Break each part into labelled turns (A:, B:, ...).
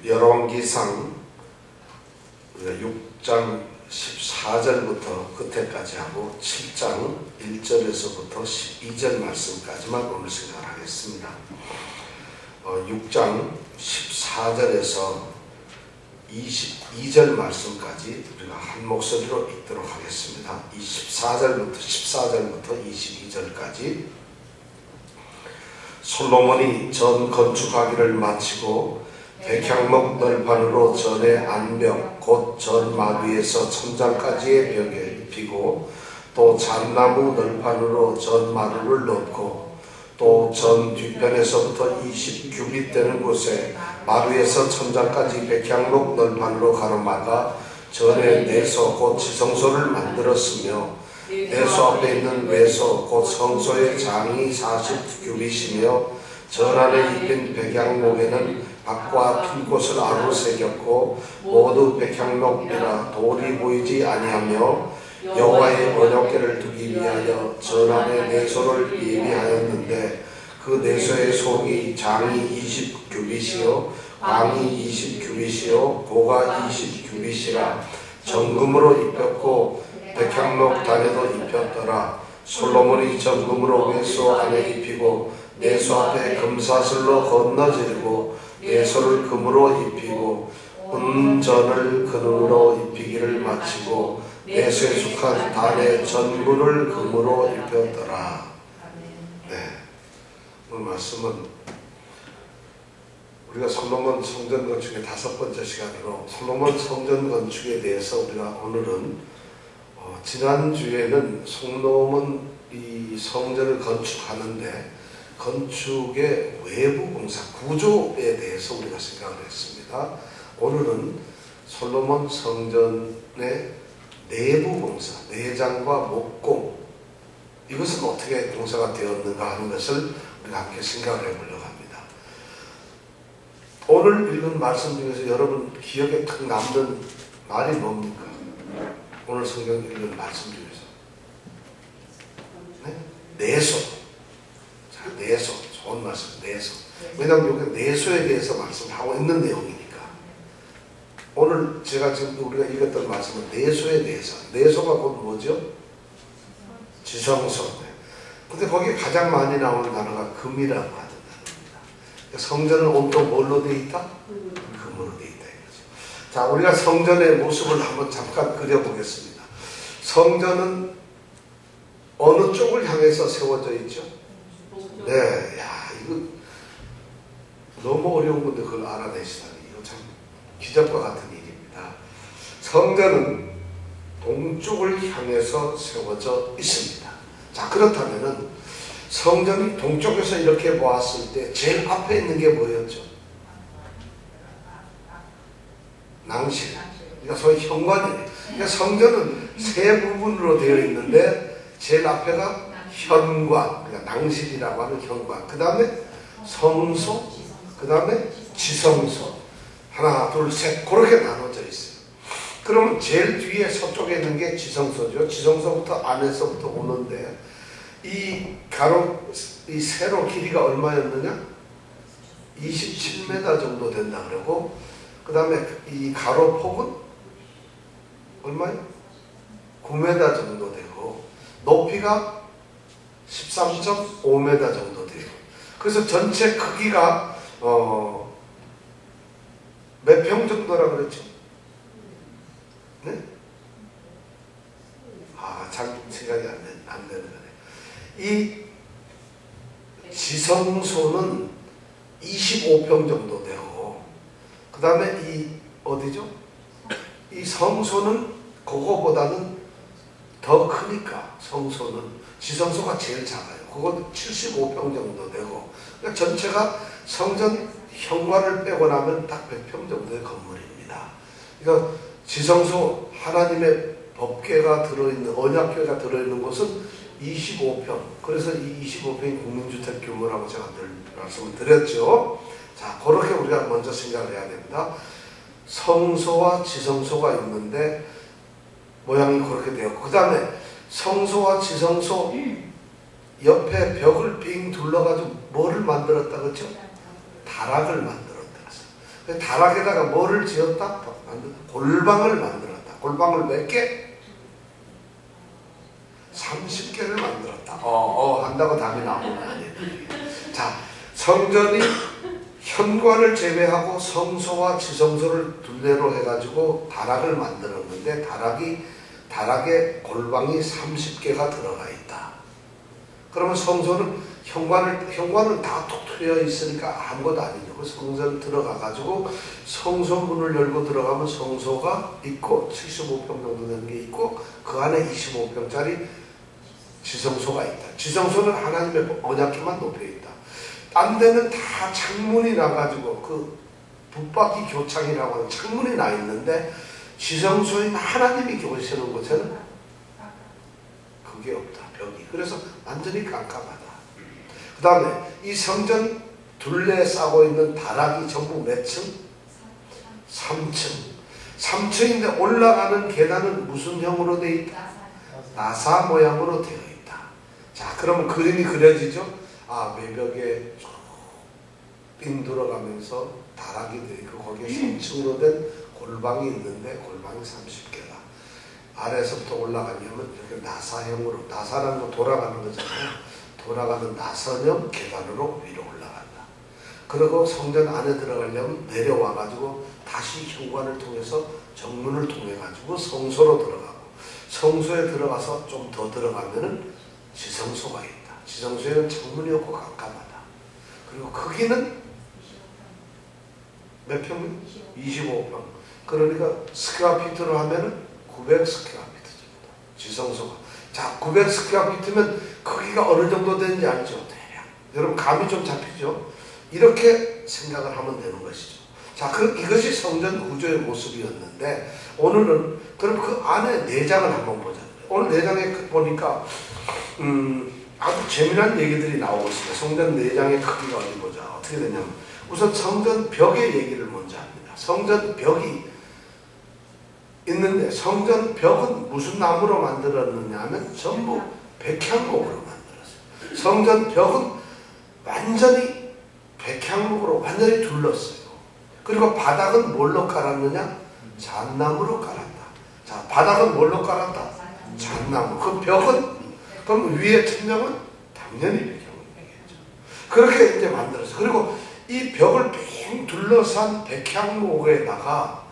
A: 열왕기상 6장 14절부터 끝에까지 하고 7장 1절에서부터 12절 말씀까지만 오늘 생각하겠습니다. 6장 14절에서 22절 말씀까지 우리가 한 목소리로 읽도록 하겠습니다. 14절부터 22절까지 솔로몬이 전 건축하기를 마치고 백향목 널판으로 전의 안벽 곧 전 마루에서 천장까지의 벽에 입히고 또 잣나무 널판으로 전 마루를 넣고 또 전 뒤편에서부터 20규빗 되는 곳에 마루에서 천장까지 백향목 널판으로 가로막아 전에 내소 곧 지성소를 만들었으며 내소 앞에 있는 외소 곧 성소의 장이 40규빗이며 전 안에 입힌 백향목에는 박과 핀 꽃을 아로 새겼고 모두 백향목이라 돌이 보이지 아니하며 여호와의 언약궤를 두기 위하여 전 안에 내소를 예비하였는데 그 내소의 속이 장이 20규빗이요 광이 20규빗이요 고가 20규빗이라 정금으로 입혔고 백향목 단에도 입혔더라. 솔로몬이 정금으로 외소 안에 입히고 내소 앞에 금사슬로 건너지르고 내소를 금으로 입히고 은전을 금으로 입히기를 마치고 내소에 속한 단의 전구를 금으로 입혔더라. 네, 오늘 말씀은 우리가 솔로몬 성전 건축의 5번째 시간으로 솔로몬 성전 건축에 대해서 우리가 오늘은 지난주에는 솔로몬 이 성전을 건축하는데 건축의 외부 공사, 구조에 대해서 우리가 생각을 했습니다. 오늘은 솔로몬 성전의 내부 공사, 내장과 목공, 이것은 어떻게 공사가 되었는가 하는 것을 우리가 함께 생각을 해보려고 합니다. 오늘 읽은 말씀 중에서 여러분 기억에 탁 남는 말이 뭡니까? 오늘 성경 읽은 말씀 중에서 네? 내소. 내소, 좋은 말씀, 내소. 왜냐하면 여기 내소에 대해서 말씀하고 있는 내용이니까. 오늘 제가 지금 우리가 읽었던 말씀은 내소에 대해서. 내소가 곧 뭐죠? 지성소. 근데 거기에 가장 많이 나오는 단어가 금이라고 하는 단어입니다. 성전은 온통 뭘로 되어 있다? 금으로 되어 있다. 이거죠. 자, 우리가 성전의 모습을 한번 잠깐 그려보겠습니다. 성전은 어느 쪽을 향해서 세워져 있죠? 네, 야, 이거 너무 어려운 건데 그걸 알아내시다니 이거 참 기적과 같은 일입니다. 성전은 동쪽을 향해서 세워져 있습니다. 자, 그렇다면은 성전이 동쪽에서 이렇게 보았을 때 제일 앞에 있는 게 뭐였죠? 낭실. 그러니까 소위 현관이에요. 그러니까 성전은 세 부분으로 되어 있는데 제일 앞에가 현관, 그러니까 낭실이라고 하는 현관, 그 다음에 성소, 그 다음에 지성소, 하나, 둘, 셋, 그렇게 나눠져 있어요. 그러면 제일 뒤에 서쪽에 있는 게 지성소죠. 지성소부터 안에서부터 오는데 이 이 세로 길이가 얼마였느냐? 27m 정도 된다 그러고, 그 다음에 이 가로 폭은 얼마요? 9m 정도 되고, 높이가 13.5m 정도 돼요. 그래서 전체 크기가 몇 평 정도라 그랬죠? 네? 아, 잘 생각이 안 되는 거네. 이 지성소는 25평 정도 되고, 그 다음에 이 어디죠? 이 성소는 그거보다는 더 크니까 성소는 지성소가 제일 작아요. 그건 75평 정도 되고, 그러니까 전체가 성전 현관을 빼고 나면 딱 100평 정도의 건물입니다. 그러니까 지성소 하나님의 법궤가 들어있는, 언약궤가 들어있는 곳은 25평. 그래서 이 25평이 국민주택 규모라고 제가 늘 말씀을 드렸죠. 자, 그렇게 우리가 먼저 생각을 해야 됩니다. 성소와 지성소가 있는데 모양이 그렇게 되었고, 그 다음에 성소와 지성소 옆에 벽을 빙 둘러가지고 뭐를 만들었다 그랬죠? 다락을 만들었다. 다락에다가 뭐를 지었다? 골방을 만들었다. 골방을 몇 개? 30개를 만들었다. 한다고 답이 나오는. 자, 성전이 현관을 제외하고 성소와 지성소를 둘레로 해가지고 다락을 만들었는데 다락에 골방이 30개가 들어가 있다. 그러면 성소는 현관은 다 톡 트여 있으니까 아무것도 아니죠. 그 성전 들어가가지고 성소 문을 열고 들어가면 성소가 있고 75평 정도 되는 게 있고 그 안에 25평짜리 지성소가 있다. 지성소는 하나님의 언약궤만 높여 있다. 딴 데는 다 창문이 나가지고 그 붙박이 교창이라고 하는 창문이 나 있는데 지성소인 하나님이 계시는 곳에는 그게 없다. 벽이. 그래서 완전히 깜깜하다. 그 다음에 이 성전 둘레에 싸고 있는 다락이 전부 몇 층? 3층. 3층인데 올라가는 계단은 무슨 형으로 되어 있다? 나사 모양으로 되어 있다. 자, 그러면 그림이 그려지죠? 외벽에 빙 들어가면서 다락이 되어 있고 거기에 3층으로 된 골방이 있는데 골방이 30개다. 아래에서부터 올라가려면 이렇게 나사형으로, 나사라는 거 돌아가는 거잖아요. 돌아가는 나선형 계단으로 위로 올라간다. 그리고 성전 안에 들어가려면 내려와가지고 다시 현관을 통해서 정문을 통해가지고 성소로 들어가고 성소에 들어가서 좀 더 들어가면은 지성소가 있다. 지성소에는 창문이 없고 깜깜하다. 그리고 크기는 몇 평? 25평. 그러니까 스퀘어피트로 하면은 900스퀘어피트 정도. 지성소가. 자, 900스퀘어피트면 크기가 어느 정도 되는지 알죠? 대략. 여러분 감이 좀 잡히죠? 이렇게 생각을 하면 되는 것이죠. 자, 이것이 성전 구조의 모습이었는데 오늘은 그럼 그 안에 내장을 한번 보자. 오늘 내장에 보니까 아주 재미난 얘기들이 나오고 있습니다. 성전 내장의 크기가 어디 보자. 어떻게 되냐면 우선 성전 벽의 얘기를 먼저 합니다. 성전 벽이 있는데 성전 벽은 무슨 나무로 만들었느냐 하면 전부 백향목으로 만들었어요. 성전 벽은 완전히 백향목으로 완전히 둘렀어요. 그리고 바닥은 뭘로 깔았느냐? 잣나무로 깔았다. 자, 바닥은 뭘로 깔았다? 잣나무. 그 벽은 그럼 위에 천장은 당연히 백향목이겠죠. 그렇게 이제 만들었어요. 그리고 이 벽을 빙 둘러싼 백향목에다가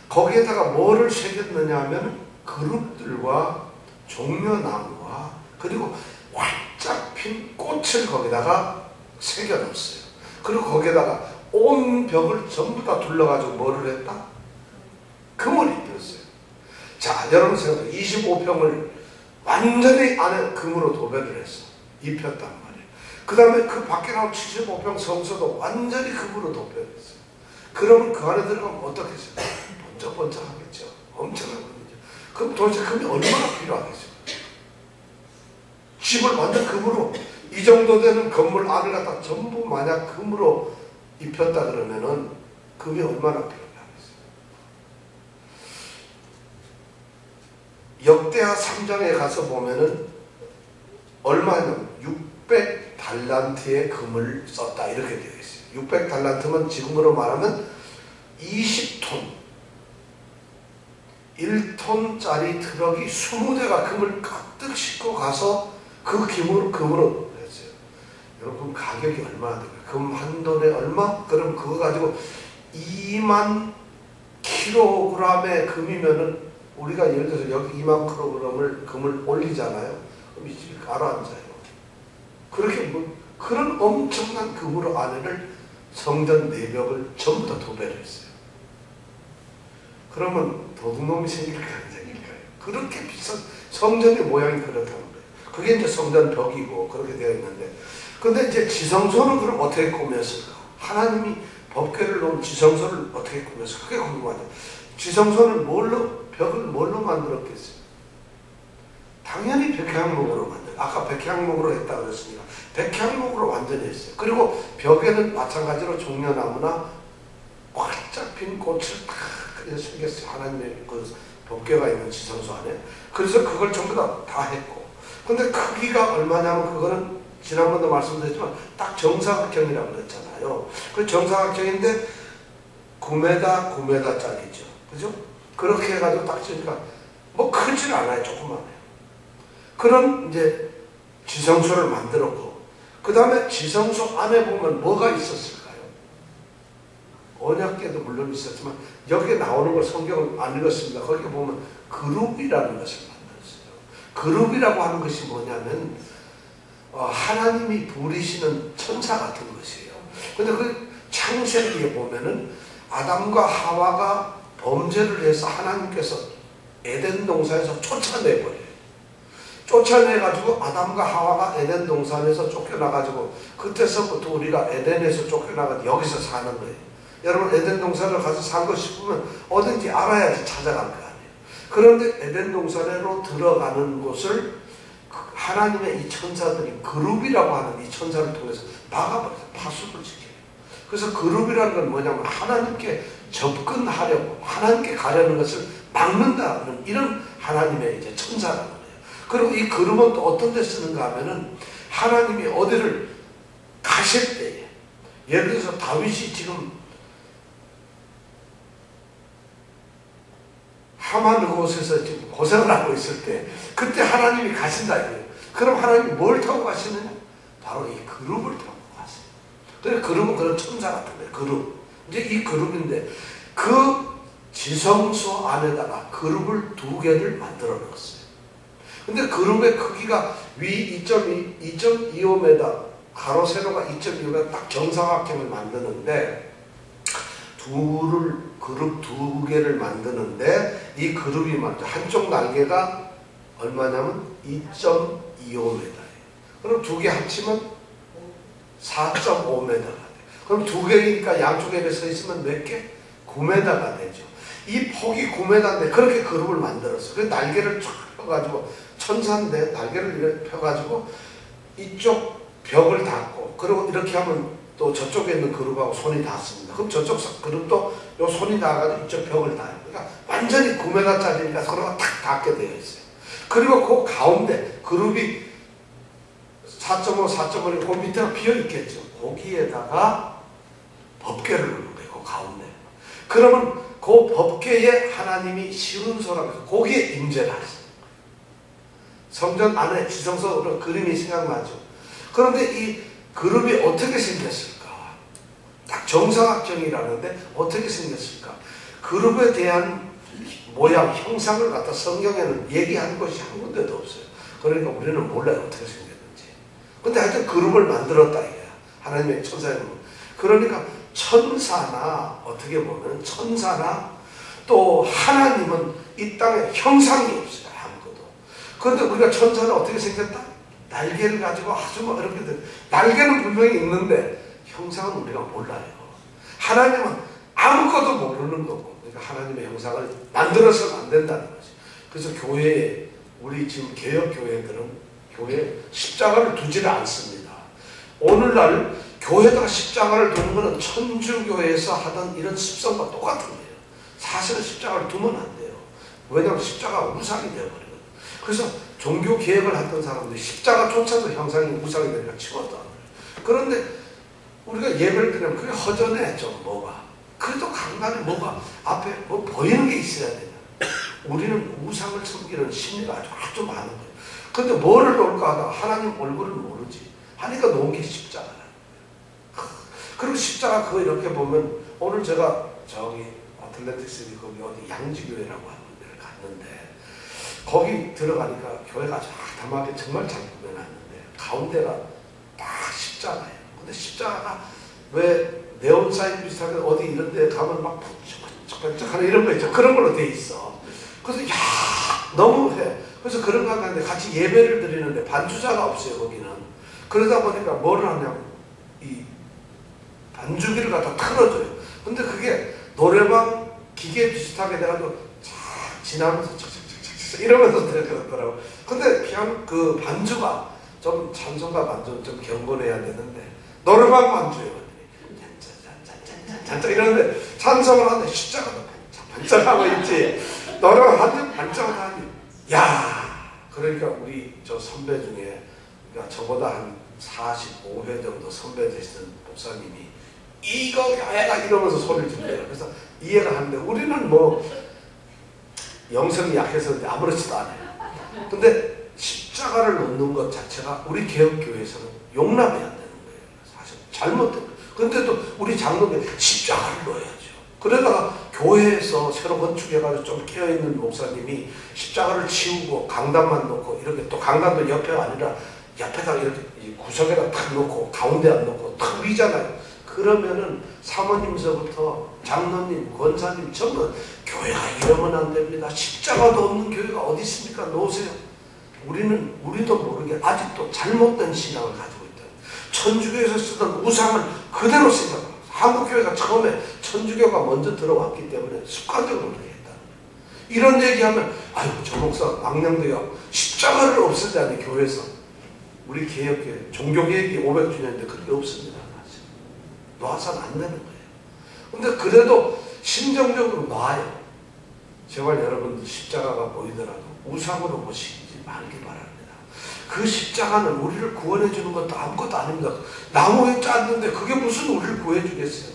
A: 거기에다가 뭐를 새겼느냐 하면 그룹들과 종려나무와 그리고 활짝 핀 꽃을 거기다가 새겨놨어요. 그리고 거기에다가 온 벽을 전부 다 둘러가지고 뭐를 했다? 금을 입혔어요. 자, 여러분 생각해 25평을 완전히 안에 금으로 도배를 했어. 입혔단 말이에요. 그 다음에 그 밖에 나온 75평 성소도 완전히 금으로 도배를 했어요. 그러면 그 안에 들어가면 어떻겠어요? 번쩍번쩍하겠죠. 엄청난 금이죠. 그럼 도대체 금이 얼마나 필요하겠어요? 집을 완전 금으로 이 정도 되는 건물 안을 갖다 전부 만약 금으로 입혔다 그러면은 금이 얼마나 필요하겠어요? 역대하 3장에 가서 보면은 얼마냐면 600달란트의 금을 썼다 이렇게 되어 있어요. 600달란트면 지금으로 말하면 20톤 1톤짜리 트럭이 20대가 금을 가득 싣고 가서 그 금으로 했어요. 여러분 가격이 얼마나 될까요? 금 한 돈에 얼마? 그럼 그거 가지고 2만 킬로그램의 금이면은 우리가 예를 들어서 여기 2만 킬로그램을 금을 올리잖아요. 그럼 이 집이 가라앉아요. 그렇게 그런 엄청난 금으로 안에를 성전 내벽을 전부 다 도배를 했어요. 그러면 도둑놈이 생길까요? 안 생길까요? 그렇게 비싼 성전의 모양이 그렇다는 거예요. 그게 이제 성전 벽이고 그렇게 되어 있는데 근데 이제 지성소는 그럼 어떻게 꾸몄을까? 하나님이 법궤를 놓은 지성소를 어떻게 꾸몄을까? 그게 궁금하죠. 지성소는 벽을 뭘로 만들었겠어요? 당연히 백향목으로 만들어요. 아까 백향목으로 했다 그랬으니까 백향목으로 완전히 했어요. 그리고 벽에는 마찬가지로 종려나무나 활짝 핀 꽃을 딱 새겼어요. 하나님의 그 법궤가 있는 지성소 안에. 그래서 그걸 전부 다 했고. 근데 크기가 얼마냐면 그거는 지난번도 말씀드렸지만 딱 정사각형이라고 그랬잖아요. 그 정사각형인데 9m, 9m짜리죠. 그죠? 그렇게 해가지고 딱 지으니까 뭐 크질 않아요. 조그만해요. 그런 이제 지성소를 만들었고, 그 다음에 지성소 안에 보면 뭐가 있었을까요? 언약궤도 물론 있었지만 여기에 나오는 걸 성경을 안 읽었습니다. 거기 보면 그룹이라는 것을 만들었어요. 그룹이라고 하는 것이 뭐냐면 하나님이 부리시는 천사 같은 것이에요. 근데 그 창세기에 보면은 아담과 하와가 범죄를 해서 하나님께서 에덴 동산에서 쫓아내버려요. 쫓아내가지고 아담과 하와가 에덴 동산에서 쫓겨나가지고 그때서부터 우리가 에덴에서 쫓겨나가지고 여기서 사는 거예요. 여러분 에덴 동산을 가서 살고 싶으면 어딘지 알아야지 찾아갈 거 아니에요. 그런데 에덴 동산으로 들어가는 곳을 하나님의 이 천사들이 그룹이라고 하는 이 천사를 통해서 막아버려요. 파수를 지켜요. 그래서 그룹이라는 건 뭐냐면 하나님께 접근하려고 하나님께 가려는 것을 막는다는 이런 하나님의 이제 천사라는 거예요. 그리고 이 그룹은 또 어떤 데 쓰는가 하면은 하나님이 어디를 가실 때에, 예를 들어서 다윗이 지금 하만 그곳에서 지금 고생을 하고 있을 때 그때 하나님이 가신다 이거예요. 그럼 하나님이 뭘 타고 가시느냐? 바로 이 그룹을 타고 가세요. 그래서 그룹은 그런 천사 같은 거예요. 그룹. 이제 이 그룹인데 그 지성소 안에다가 그룹을 2개를 만들어 놓았어요. 근데 그룹의 크기가 위 2.25m, 가로 세로가 2.25m 딱 정사각형을 만드는데 그룹 2개를 만드는데 이 그룹이 먼저 한쪽 날개가 얼마냐면 2.25m예요. 그럼 2개 합치면 4.5m가 돼요. 그럼 2개니까 양쪽에 서 있으면 몇 개? 9m가 되죠. 이 폭이 9m인데 그렇게 그룹을 만들었어요. 그 날개를 쫙 펴가지고 천사인데 날개를 이렇게 펴가지고 이쪽 벽을 닫고 그리고 이렇게 하면 또 저쪽에 있는 그룹하고 손이 닿습니다. 그럼 저쪽 그룹도 요 손이 닿아가지고 이쪽 벽을 닿아요. 그러니까 완전히 9m짜리니까 서로가 탁 닿게 되어 있어요. 그리고 그 가운데 그룹이 4.5, 4.5는 그 밑에가 비어 있겠죠. 거기에다가 법궤를 놓는 거예요. 그 가운데. 그러면 그 법궤에 하나님이 시운소라고 해서 거기에 임재를 하세요. 성전 안에 지성소로 그림이 생각나죠. 그런데 이 그룹이 어떻게 생겼을까? 딱 정사각형이라는데 어떻게 생겼을까? 그룹에 대한 모양, 형상을 갖다 성경에는 얘기한 것이 한 군데도 없어요. 그러니까 우리는 몰라요. 어떻게 생겼는지. 근데 하여튼 그룹을 만들었다 이거야. 하나님의 천사의 그룹. 그러니까 천사나 어떻게 보면 천사나 또 하나님은 이 땅에 형상이 없어요. 아무것도. 그런데 우리가 천사는 어떻게 생겼다? 날개를 가지고 아주 뭐 이렇게 날개는 분명히 있는데 형상은 우리가 몰라요. 하나님은 아무것도 모르는 거고 그러니까 하나님의 형상을 만들어서는 안 된다는 거지. 그래서 교회에 우리 지금 개혁교회들은 교회에 십자가를 두지를 않습니다. 오늘날 교회에다가 십자가를 두는 것은 천주교회에서 하던 이런 습성과 똑같은 거예요. 사실은 십자가를 두면 안 돼요. 왜냐하면 십자가가 우상이 되어버리거든요. 그래서 종교 개혁을 했던 사람들이 십자가조차도 형상이 우상이 되니까 치웠다. 그런데 우리가 예배를 드리면 그게 허전해 좀 뭐가. 그래도 간간히 뭐가 앞에 뭐 보이는 게 있어야 되냐. 우리는 우상을 섬기는 심리가 아주 많은 거예요. 근데 뭐를 놓을까 하다가 하나님 얼굴을 모르지. 하니까 놓은 게 십자가야. 그리고 십자가 그거 이렇게 보면 오늘 제가 저기 아틀랜틱시티 거기 어디 양지교회라고 하는 데를 갔는데 거기 들어가니까 교회가 아주 아담하게 정말 잘 꾸며놨는데 가운데가 딱 십자가예요. 근데 십자가가 왜 네온사인 비슷하게 어디 이런 데 가면 막 번쩍번쩍하는 이런 거 있죠. 그런 걸로 돼 있어. 그래서 야 너무해. 그래서 그런 거 하는데 같이 예배를 드리는데 반주자가 없어요. 거기는. 그러다 보니까 뭐를 하냐면 이 반주기를 갖다 틀어줘요. 근데 그게 노래방 기계 비슷하게 돼가지고 쫙 지나면서 척척척척 이러면서 들어가더라고. 근데 피아노 그 반주가 좀 찬송가 반주는 좀 경건해야 되는데 노래방 반주예요. 잔잔잔잔잔잔 이러는데 찬송을 하는데 십자가도 반짝하고 있지. 노래방 완전 반짝하니 야 그러니까 우리 저 선배 중에 그러니까 저보다 한 45회 정도 선배 되시는 목사님이 이거 교회가 이러면서 소리를 질러요. 그래서 이해가 하는데 우리는 뭐 영성이 약해서 아무렇지도 않아요. 근데 십자가를 놓는 것 자체가 우리 개혁교회에서는 용납이 안 되는 거예요. 사실 잘못된 거예요. 근데도 우리 장로님 십자가를 놓아야죠. 그러다가 교회에서 새로 건축해가지고 좀 깨어있는 목사님이 십자가를 치우고 강단만 놓고 이렇게 또 강단도 옆에가 아니라 옆에다가 이렇게 구석에다 탁 놓고 가운데 안 놓고 탁 위잖아요. 그러면은 사모님서부터 장로님, 권사님 전부 교회가 이러면 안 됩니다. 십자가도 없는 교회가 어디 있습니까? 놓으세요. 우리도 모르게 아직도 잘못된 신앙을 가지고 있다. 천주교에서 쓰던 우상을 그대로 생각합니다. 한국교회가 처음에 천주교가 먼저 들어왔기 때문에 습관적으로 그렇게 했다. 이런 얘기하면 아유 저 목사 망령되어 십자가를 없애자니 교회에서. 우리 개혁교회 종교개혁이 500주년인데 그런 게 없습니다. 놔서는 안 되는 거예요. 근데 그래도 심정적으로 놔요. 제발 여러분들 십자가가 보이더라도 우상으로 보시지 말기 바랍니다. 그 십자가는 우리를 구원해 주는 것도 아무것도 아닙니다. 나무에 짰는데 그게 무슨 우리를 구해 주겠어요.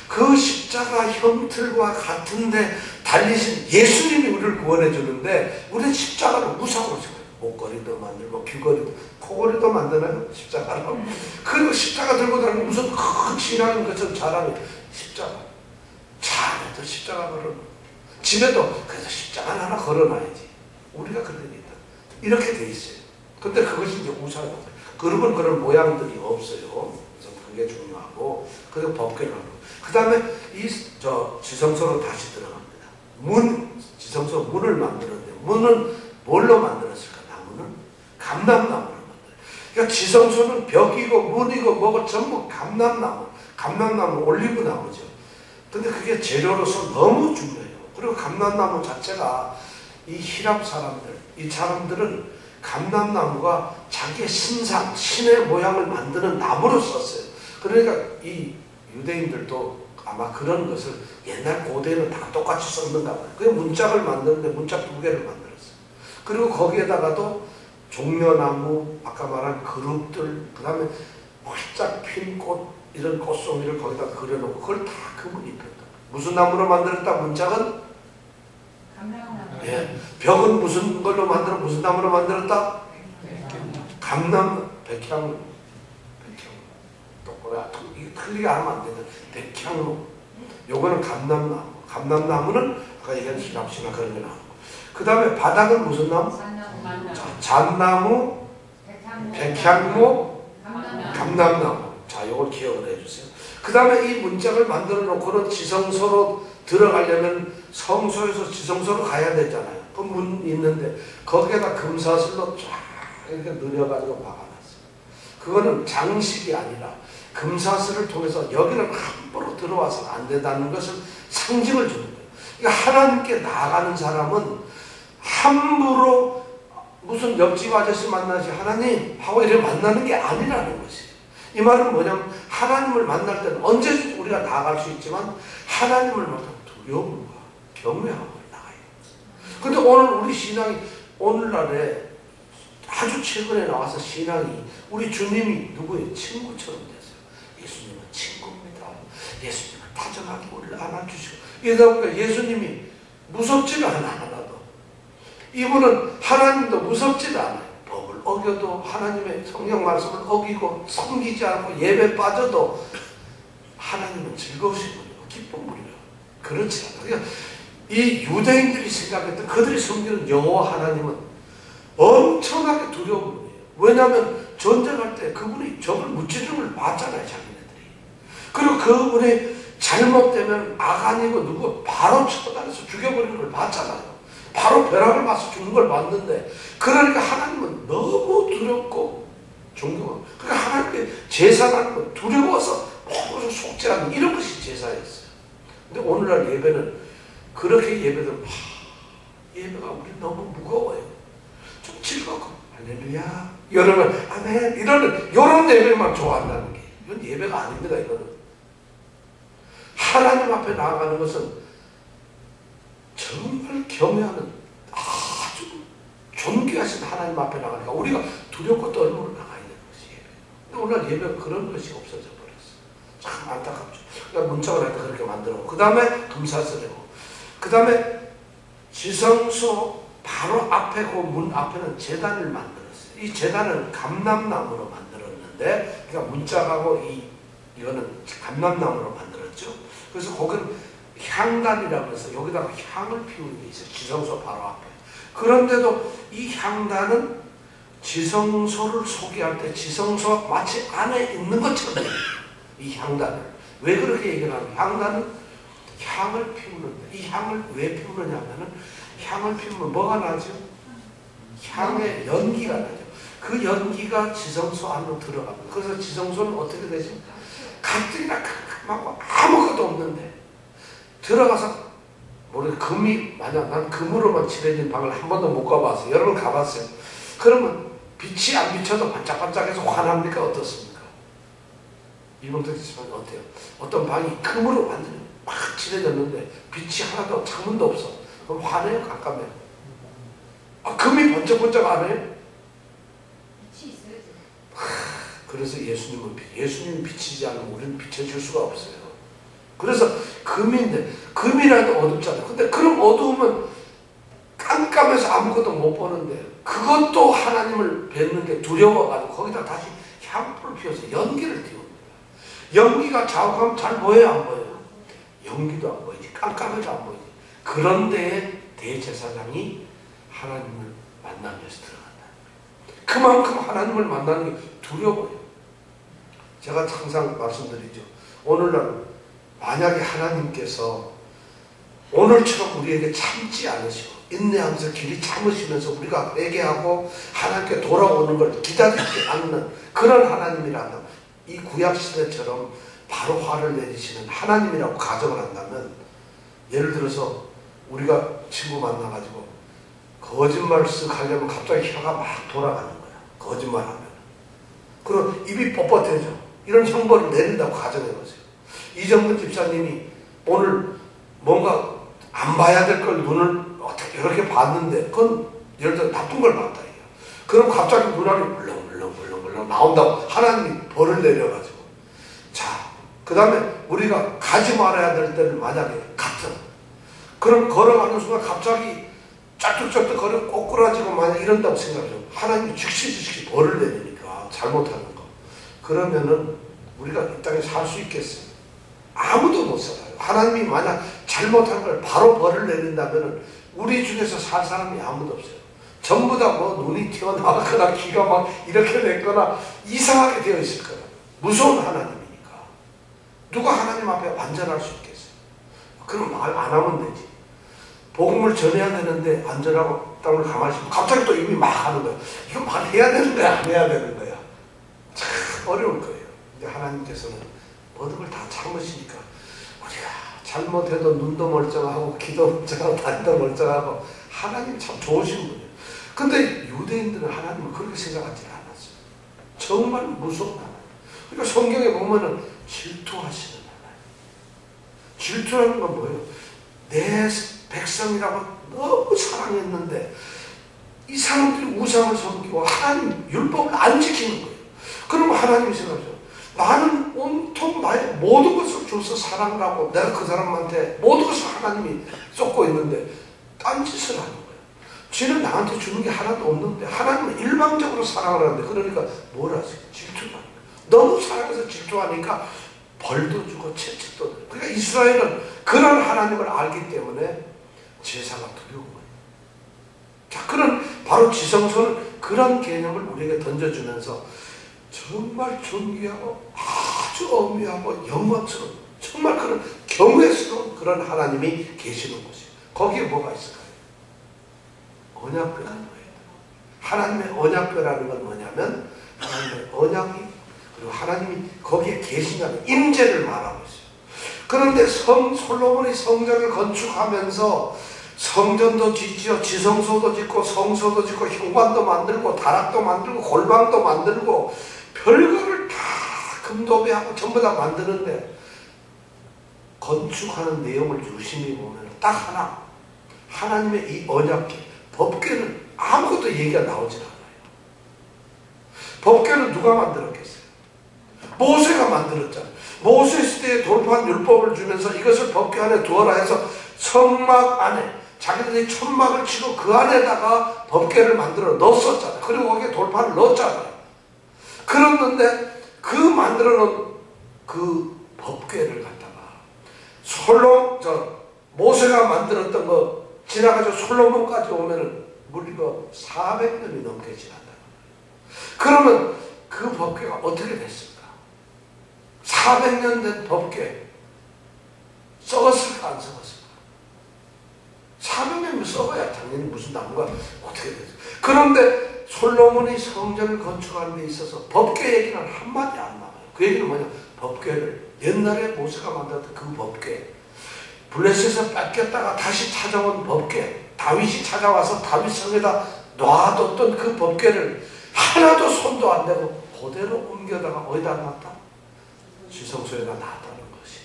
A: 그 십자가 형틀과 같은데 달리신 예수님이 우리를 구원해 주는데 우리는 십자가를 우상으로 생각해요. 목걸이도 만들고 귀걸이도 코걸이도 만드나요? 십자가로. 그리고 십자가 들고 다니면 무슨 큰 신앙인 것처럼 자랑해. 십자가. 차에도 십자가 걸어놓고 집에도 그래서 십자가 하나 걸어놔야지. 우리가 그런 게 있다. 이렇게 돼 있어요. 근데 그것이 이제 우상이에요. 그러면 그런 모양들이 없어요. 그래서 그게 중요하고 그리고 법궤를 하고 그 다음에 지성소로 다시 들어갑니다. 지성소 문을 만들었는데 문은 뭘로 만들었을까? 나무는 감람나무로 만들어요. 그러니까 지성소는 벽이고 문이고 뭐고 전부 감람나무 올리브나무죠. 근데 그게 재료로서 너무 중요해요. 그리고 감람나무 자체가 이 히랍 사람들, 이 사람들은 감람나무가 자기의 신상, 신의 모양을 만드는 나무로 썼어요. 그러니까 이 유대인들도 아마 그런 것을 옛날 고대는 다 똑같이 썼는가 봐요. 그 문짝을 만드는데 문짝 2개를 만들었어요. 그리고 거기에다가도 종려나무, 아까 말한 그룹들, 그 다음에 활짝 핀 꽃, 이런 꽃송이를 거기다 그려놓고 그걸 다 그분 입혔다. 무슨 나무로 만들었다? 문짝은?
B: 감람나무.
A: 예. 벽은 무슨 걸로 만들어? 무슨 나무로 만들었다? 백향. 똑바로 이게 틀리게 하면 안 되죠. 백향로. 요거는 감람나무는 아까 얘기한 시납시나 그런 게 나오고. 그 다음에 바닥은 무슨 나무? 잣나무, 백향목, 감람나무. 자, 요걸 기억을 해주세요. 그 다음에 이 문짝을 만들어 놓고는 지성소로 들어가려면 성소에서 지성소로 가야 되잖아요. 그 문 있는데 거기에다 금사슬로 쫙 이렇게 늘려가지고 막아놨어요. 그거는 장식이 아니라 금사슬을 통해서 여기는 함부로 들어와서 안 된다는 것을 상징을 주는 거예요. 그러니까 하나님께 나아가는 사람은 함부로 무슨 옆집 아저씨 만나지 하나님 하고 이렇게 만나는 게 아니라는 것이에요. 이 말은 뭐냐면 하나님을 만날 때는 언제든지 우리가 나아갈 수 있지만 하나님을 만나면 두려움과 경외함을 나가요. 근데 오늘 우리 신앙이 오늘날에 아주 최근에 나와서 신앙이 우리 주님이 누구예요? 친구처럼 됐어요. 예수님은 친구입니다. 예수님은 다정하게 우리를 안아주시고 이러다 보니까 예수님이 무섭지가 않아 하나도. 이분은 하나님도 무섭지가 않아요. 법을 어겨도 하나님의 성경 말씀을 어기고 섬기지 않고 예배 빠져도 하나님은 즐거우신 분이고 기쁜 분이에요. 그렇지 않아요. 그러니까 이 유대인들이 생각했던 그들이 섬기는 여호와 하나님은 엄청나게 두려운 분이에요. 왜냐하면 전쟁할 때 그분이 적을 무찌르는 걸 봤잖아요. 자기네들이. 그리고 그분이 잘못되면 아간이고 누구 바로 쳐다려서 죽여버리는 걸 봤잖아요. 바로 벼락을 맞서 죽는 걸 봤는데 그러니까 하나님은 너무 두렵고 존경하고 그러니까 하나님께 제사라는 건 두려워서 먹어서 속죄하는 이런 것이 제사였어요. 근데 오늘날 예배는 그렇게 예배는 예배가 우리 너무 무거워요. 좀 즐겁고 할렐루야 여러분 아멘 이런 예배만 좋아한다는 게 이건 예배가 아닙니다. 이거는 하나님 앞에 나아가는 것은 정말 경외하는 아주 존귀하신 하나님 앞에 나가니까 우리가 두렵고 떨므로 나가야 되는 것이 예배. 근데 오늘 예배가 그런 것이 없어져 버렸어요. 참 안타깝죠. 그러니까 문짝을 할 때 그렇게 만들어. 그 다음에 금사슬이고, 그 다음에 지성소 바로 앞에 그 문 앞에는 제단을 만들었어요. 이 제단은 감람나무로 만들었는데, 그러니까 문짝하고 이거는 감람나무로 만들었죠. 그래서 거기는 향단이라고 해서 여기다가 향을 피우는 게 있어요. 지성소 바로 앞에. 그런데도 이 향단은 지성소를 소개할 때 지성소 마치 안에 있는 것처럼 이 향단을. 왜 그렇게 얘기를 하냐면 향단은 향을 피우는데, 이 향을 왜 피우느냐 하면은 향을 피우면 뭐가 나죠? 향의 연기가 나죠. 그 연기가 지성소 안으로 들어갑니다. 그래서 지성소는 어떻게 되죠? 가뜩이나 깜깜하고 아무것도 없는데 들어가서 금이, 만약 난 금으로만 칠해진 방을 한 번도 못 가봤어요. 여러분 가봤어요. 그러면 빛이 안 비쳐도 반짝반짝해서 환합니까? 어떻습니까? 이봉택 집안이 어때요? 어떤 방이 금으로 완전히 막 칠해졌는데 빛이 하나도, 창문도 없어. 그럼 환해요? 깜깜해요? 금이 번쩍번쩍 안 해요?
B: 빛이 있어야지.
A: 그래서 예수님이 비치지 않으면 우리는 비춰줄 수가 없어요. 그래서 금인데, 금이라도 어둡잖아요. 근데 그럼 어두우면 깜깜해서 아무것도 못 보는데, 그것도 하나님을 뵙는 게 두려워가지고 거기다 다시 향불을 피워서 연기를 띄웁니다. 연기가 자욱하면 잘 보여요, 안 보여요? 연기도 안 보이지, 깜깜해도 안 보이지. 그런데 대제사장이 하나님을 만나면서 들어간다. 그만큼 하나님을 만나는 게 두려워요. 제가 항상 말씀드리죠. 오늘날 만약에 하나님께서 오늘처럼 우리에게 참지 않으시고 인내하면서 길이 참으시면서 우리가 회개하고 하나님께 돌아오는 걸 기다리지 않는 그런 하나님이라면, 이 구약시대처럼 바로 화를 내리시는 하나님이라고 가정을 한다면, 예를 들어서 우리가 친구 만나가지고 거짓말 쓱 하려면 갑자기 혀가 막 돌아가는 거야. 거짓말하면. 그럼 입이 뻣뻣해져. 이런 형벌을 내린다고 가정해보세요. 이정근 집사님이 오늘 뭔가 안 봐야 될 걸 눈을 어떻게 이렇게 봤는데, 그건 예를 들어 나쁜 걸 봤다 이거. 그럼 갑자기 눈알이 물렁물렁 나온다고 하나님이 벌을 내려가지고. 자, 그 다음에 우리가 가지 말아야 될 때를 만약에 갔어. 그럼 걸어가는 순간 갑자기 짝뚝짝뚝 거려 꼬꾸라지고 만약 이런다고 생각해요. 하나님이 즉시 벌을 내리니까 잘못하는 거. 그러면은 우리가 이 땅에 살 수 있겠어요? 아무도 못 살아요. 하나님이 만약 잘못한 걸 바로 벌을 내린다면 우리 중에서 살 사람이 아무도 없어요. 전부 다 뭐 눈이 튀어나왔거나 귀가 막 이렇게 됐거나 이상하게 되어 있을 거예요. 무서운 하나님이니까. 누가 하나님 앞에 완전할 수 있겠어요? 그럼 말 안 하면 되지. 복음을 전해야 되는데 안전하고 땀을 가만히 있으면 갑자기 또 입이 막 하는 거야. 이거 말해야 되는 거야, 안 해야 되는 거야. 참 어려울 거예요. 근데 하나님께서는 모든 걸 다 참으시니까 우리가 잘못해도 눈도 멀쩡하고 귀도 멀쩡하고 다리도 멀쩡하고 하나님 참 좋으신 분이에요. 근데 유대인들은 하나님을 그렇게 생각하지 않았어요. 정말 무서운 하나님. 그러니까 성경에 보면은 질투하시는 하나님. 질투라는 건 뭐예요? 내 백성이라고 너무 사랑했는데 이 사람들이 우상을 섬기고 하나님 율법을 안 지키는 거예요. 그러면 하나님이 생각하죠. 나는 온통 나의 모든 것을 줘서 사랑을 하고 내가 그 사람한테 모든 것을 하나님이 쏟고 있는데 딴짓을 하는 거예요. 쟤는 나한테 주는 게 하나도 없는데 하나님은 일방적으로 사랑을 하는데, 그러니까 뭘 하세요? 질투를 하는 거예요. 너무 사랑해서 질투하니까 벌도 주고 채찍도 주고. 그러니까 이스라엘은 그런 하나님을 알기 때문에 제사가 두려운 거예요. 자, 그런 바로 지성소는 그런 개념을 우리에게 던져주면서 정말 존귀하고 아주 엄미하고 영광스러운, 정말 그런 경외스러운 그런 하나님이 계시는 곳이에요. 거기에 뭐가 있을까요? 언약궤가 있어요. 하나님의 언약궤라는 건 뭐냐면 하나님의 언약이, 그리고 하나님이 거기에 계신다는 임재를 말하고 있어요. 그런데 솔로몬이 성전을 건축하면서 성전도 짓지요, 지성소도 짓고 성소도 짓고 현관도 만들고 다락도 만들고 골방도 만들고 별거를 다 금도배하고 전부 다 만드는데, 건축하는 내용을 유심히 보면 딱 하나, 하나님의 이 언약궤, 법궤는 아무것도 얘기가 나오질 않아요. 법궤는 누가 만들었겠어요? 모세가 만들었잖아요. 모세 시대에 돌판 율법을 주면서 이것을 법궤 안에 두어라 해서 성막 안에 자기들이 천막을 치고 그 안에다가 법궤를 만들어 넣었었잖아요. 그리고 거기에 돌판을 넣었잖아요. 그랬는데 그 만들어 놓은 그 법궤를 갖다가 모세가 만들었던 거 지나가지고 솔로몬까지 오면은 무리가 400년이 넘게 지난다. 그러면 그 법궤가 어떻게 됐을까? 400년 된 법궤 썩었을까 안 썩었을까? 400년이면 썩어야 당연히 무슨 나무가 어떻게 되죠. 그런데 솔로몬이 성전을 건축하는 데 있어서 법궤 얘기는 한마디 안 나와요. 그 얘기는 뭐냐? 법궤를 옛날에 모세가 만들었던 그 법궤 블레셋에서 뺏겼다가 다시 찾아온 법궤 다윗이 찾아와서 다윗 성에다 놔뒀던 그 법궤를 하나도 손도 안 대고 그대로 옮겨다가 어디다 놨다? 지성소에다 놨다는 것이.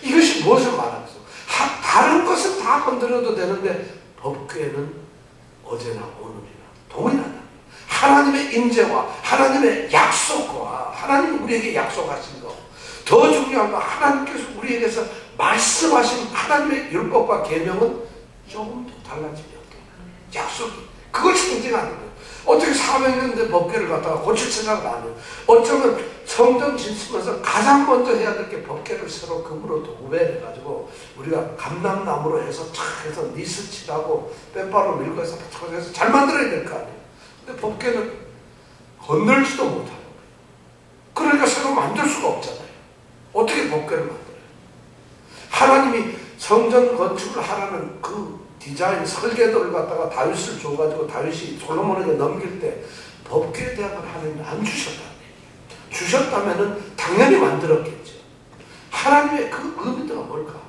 A: 이것이 무엇을 말하겠어? 다른 것은 다 건드려도 되는데 법궤는 어제나 오늘이나 동일하다. 하나님의 임재와 하나님의 약속과 하나님이 우리에게 약속하신 거, 더 중요한 건 하나님께서 우리에게서 말씀하신 하나님의 율법과 계명은 조금도 달라지지 않게 약속이 그걸 상징하는 거예요. 어떻게 400년 된 법궤를 갖다가 고칠 생각을 안 해요. 어쩌면 성전 짓으면서 가장 먼저 해야 될 게 법궤를 새로 금으로 도배해가지고 우리가 감람나무로 해서 착 해서 니스 칠하고 빼바로 밀고 해서 잘 만들어야 될 거 아니에요. 근데 법궤는 건널지도 못하는 거예요. 그러니까 새로 만들 수가 없잖아요. 어떻게 법궤를 만들어요? 하나님이 성전 건축을 하라는 그 디자인 설계도를 갖다가 다윗을 줘가지고 다윗이 솔로몬에게 넘길 때 법궤에 대한 걸 하나님이 안 주셨다는 얘기예요. 주셨다면은 당연히 만들었겠죠. 하나님의 그 의미가 뭘까?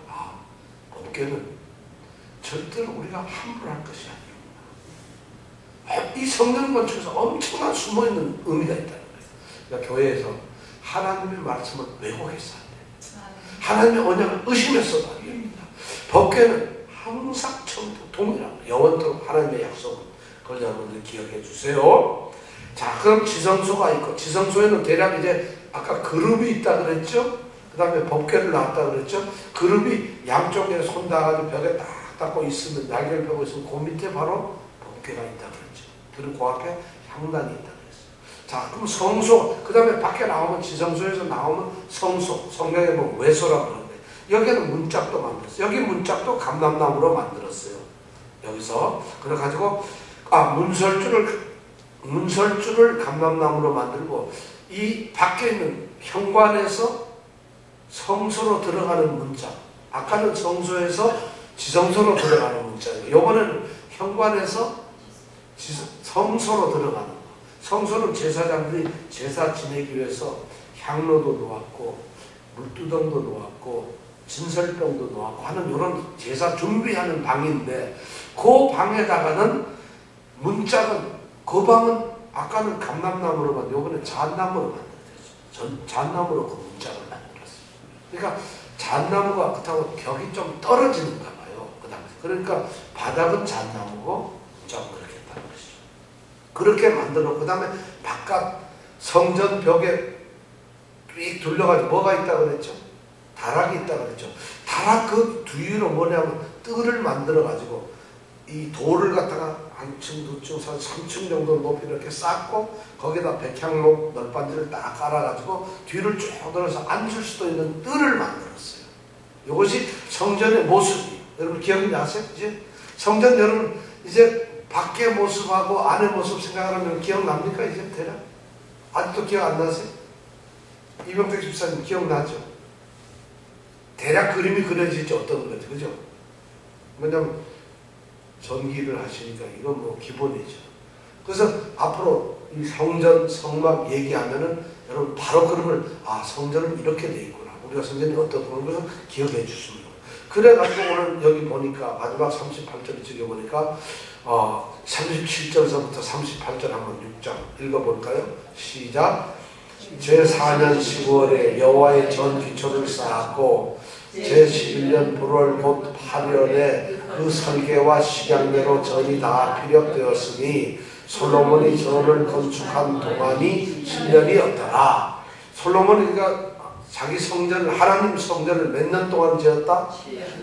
A: 법궤는 절대로 우리가 함부로 할 것이 아닙니다. 이 성전 건축에서 엄청난 숨어있는 의미가 있다는 거예요. 그러니까 교회에서 하나님의 말씀을 왜곡해서 안 돼요. 하나님의 언약을 의심해서도 안 됩니다. 법궤는 항상 처음부터 동일합니다. 영원토록 하나님의 약속은 그걸 여러분들 기억해 주세요. 자, 그럼 지성소가 있고 지성소에는 대략 이제 아까 그룹이 있다 그랬죠? 그 다음에 법궤를 놨다 그랬죠? 그룹이 양쪽에 손 닿아가지고 벽에 딱 닿고 있으면 날개를 펴고 있으면 그 밑에 바로 법궤가 있다 그랬죠. 그리고 그 앞에 향단이 있다 그랬어요. 자, 그럼 성소, 그 다음에 밖에 나오면 지성소에서 나오면 성소, 성경에 보면 외소라고 그러는데 여기는 문짝도 만들었어요. 여기 문짝도 감람나무로 만들었어요. 여기서 그래가지고 문설주를 감람나무로 만들고 이 밖에 있는 현관에서 성소로 들어가는 문짝, 아까는 성소에서 지성소로 들어가는 문짝이에요. 이번에는 현관에서 성소로 들어가는 거. 성소는 제사장들이 제사 지내기 위해서 향로도 놓았고 물두덩도 놓았고 진설병도 놓았고 하는 이런 제사 준비하는 방인데 그 방에다가는 문짝은 그 방은 아까는 감람나무로 만들고 이번에 잣나무로 만들었죠. 잣나무로 그 문짝을 만들었어요. 그러니까 잣나무가 그렇다고 벽이 좀 떨어지는가 봐요. 그 당시. 그러니까 바닥은 잣나무고 문짝은 그렇게 했다는 것이죠. 그렇게 만들어 그 다음에 바깥 성전 벽에 쭉 둘러가지고 뭐가 있다고 그랬죠? 다락이 있다고 그랬죠. 다락 그 뒤로 뭐냐면 뜰을 만들어가지고 이 돌을 갖다가 한 층, 두 층, 3층 정도 높이 이렇게 쌓고 거기다 백향로 널빤지를 딱 깔아가지고 뒤를 쭉 돌아서 앉을 수도 있는 뜰을 만들었어요. 이것이 성전의 모습이에요. 여러분 기억이 나세요? 이제 성전 여러분 이제 밖의 모습하고 안의 모습 생각하면 기억납니까? 이제 대략? 아직도 기억 안 나세요? 이병택 집사님 기억나죠? 대략 그림이 그려지지 어떤 거죠, 그죠? 왜냐면 전기를 하시니까 이건 뭐 기본이죠. 그래서 앞으로 이 성전, 성막 얘기하면은 여러분 바로 그림을 성전은 이렇게 돼 있구나. 우리가 성전이 어떤 그런 것을 기억해 주십니다. 그래가지고 오늘 여기 보니까 마지막 38절 찍어 보니까 37절서부터 38절 한번 6장 읽어볼까요? 시작. 제4년 10월에 여호와의 전 기초를 쌓았고 제11년 8월 곧 8월에 그 설계와 식양대로 전이 다 피력되었으니 솔로몬이 전을 건축한 동안이 10년이었더라. 솔로몬이가 자기 성전을, 하나님 성전을 몇 년 동안 지었다?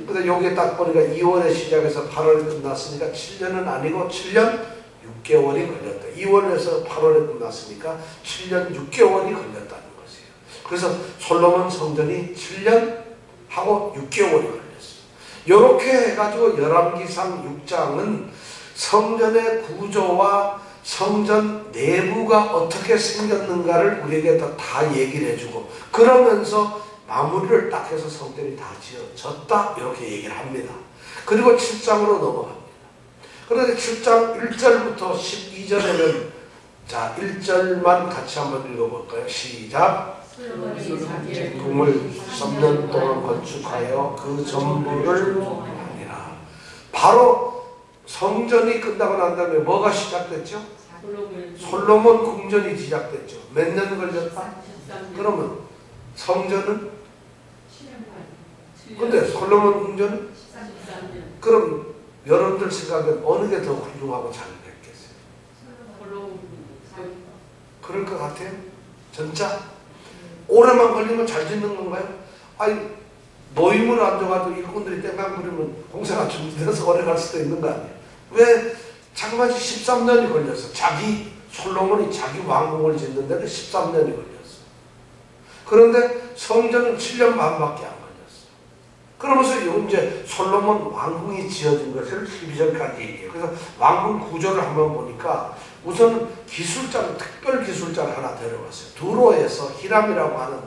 A: 근데 여기 딱 보니까 2월에 시작해서 8월에 끝났으니까 7년은 아니고 7년 6개월이 걸렸다. 2월에서 8월에 끝났으니까 7년 6개월이 걸렸다는 것이에요. 그래서 솔로몬 성전이 7년 하고 6개월이 걸렸어요. 이렇게 해가지고 열왕기상 6장은 성전의 구조와 성전 내부가 어떻게 생겼는가를 우리에게 다 얘기를 해주고, 그러면서 마무리를 딱 해서 성전이 다 지어졌다 이렇게 얘기를 합니다. 그리고 7장으로 넘어갑니다. 그런데 7장 1절부터 12절에는 자 1절만 같이 한번 읽어볼까요? 시작. 궁을 3년 동안 건축하여 그 전부를 하니라. 바로 성전이 끝나고 난 다음에 뭐가 시작됐죠? 솔로몬 궁전이 시작됐죠. 몇 년 걸렸다? 그러면 성전은? 근데 솔로몬 궁전은? 그럼 여러분들 생각엔 어느 게 더 훌륭하고 잘 됐겠어요? 그럴 것 같아요? 진짜? 오래만 걸리면 잘 짓는 건가요? 아니 모임을 앉아가지고 일꾼들이 땡깡 부리면 공사가 준비돼서 오래 갈 수도 있는 거 아니에요? 왜 자그마치 13년이 걸렸어? 솔로몬이 자기 왕궁을 짓는 데는 13년이 걸렸어. 그런데 성전은 7년 반밖에 안 걸렸어. 그러면서 이제 솔로몬 왕궁이 지어진 것을 12절까지 얘기해요. 그래서 왕궁 구조를 한번 보니까 우선 기술자를, 특별 기술자를 하나 데려왔어요. 두로에서 히람이라고 하는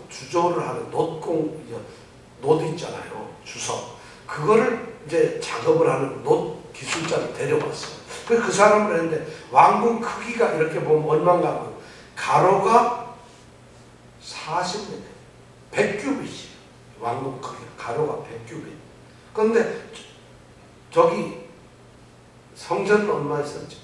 A: 주조를 하는 놋 있잖아요. 주석. 그거를 이제 작업을 하는 기술자를 데려왔어요. 그 사람을 했는데 왕궁 크기가 이렇게 보면 얼마인가 하면 가로가 40m, 100규빗이에요. 왕궁 크기가 가로가 100규빗. 그런데 저기 성전은 얼마 있었죠?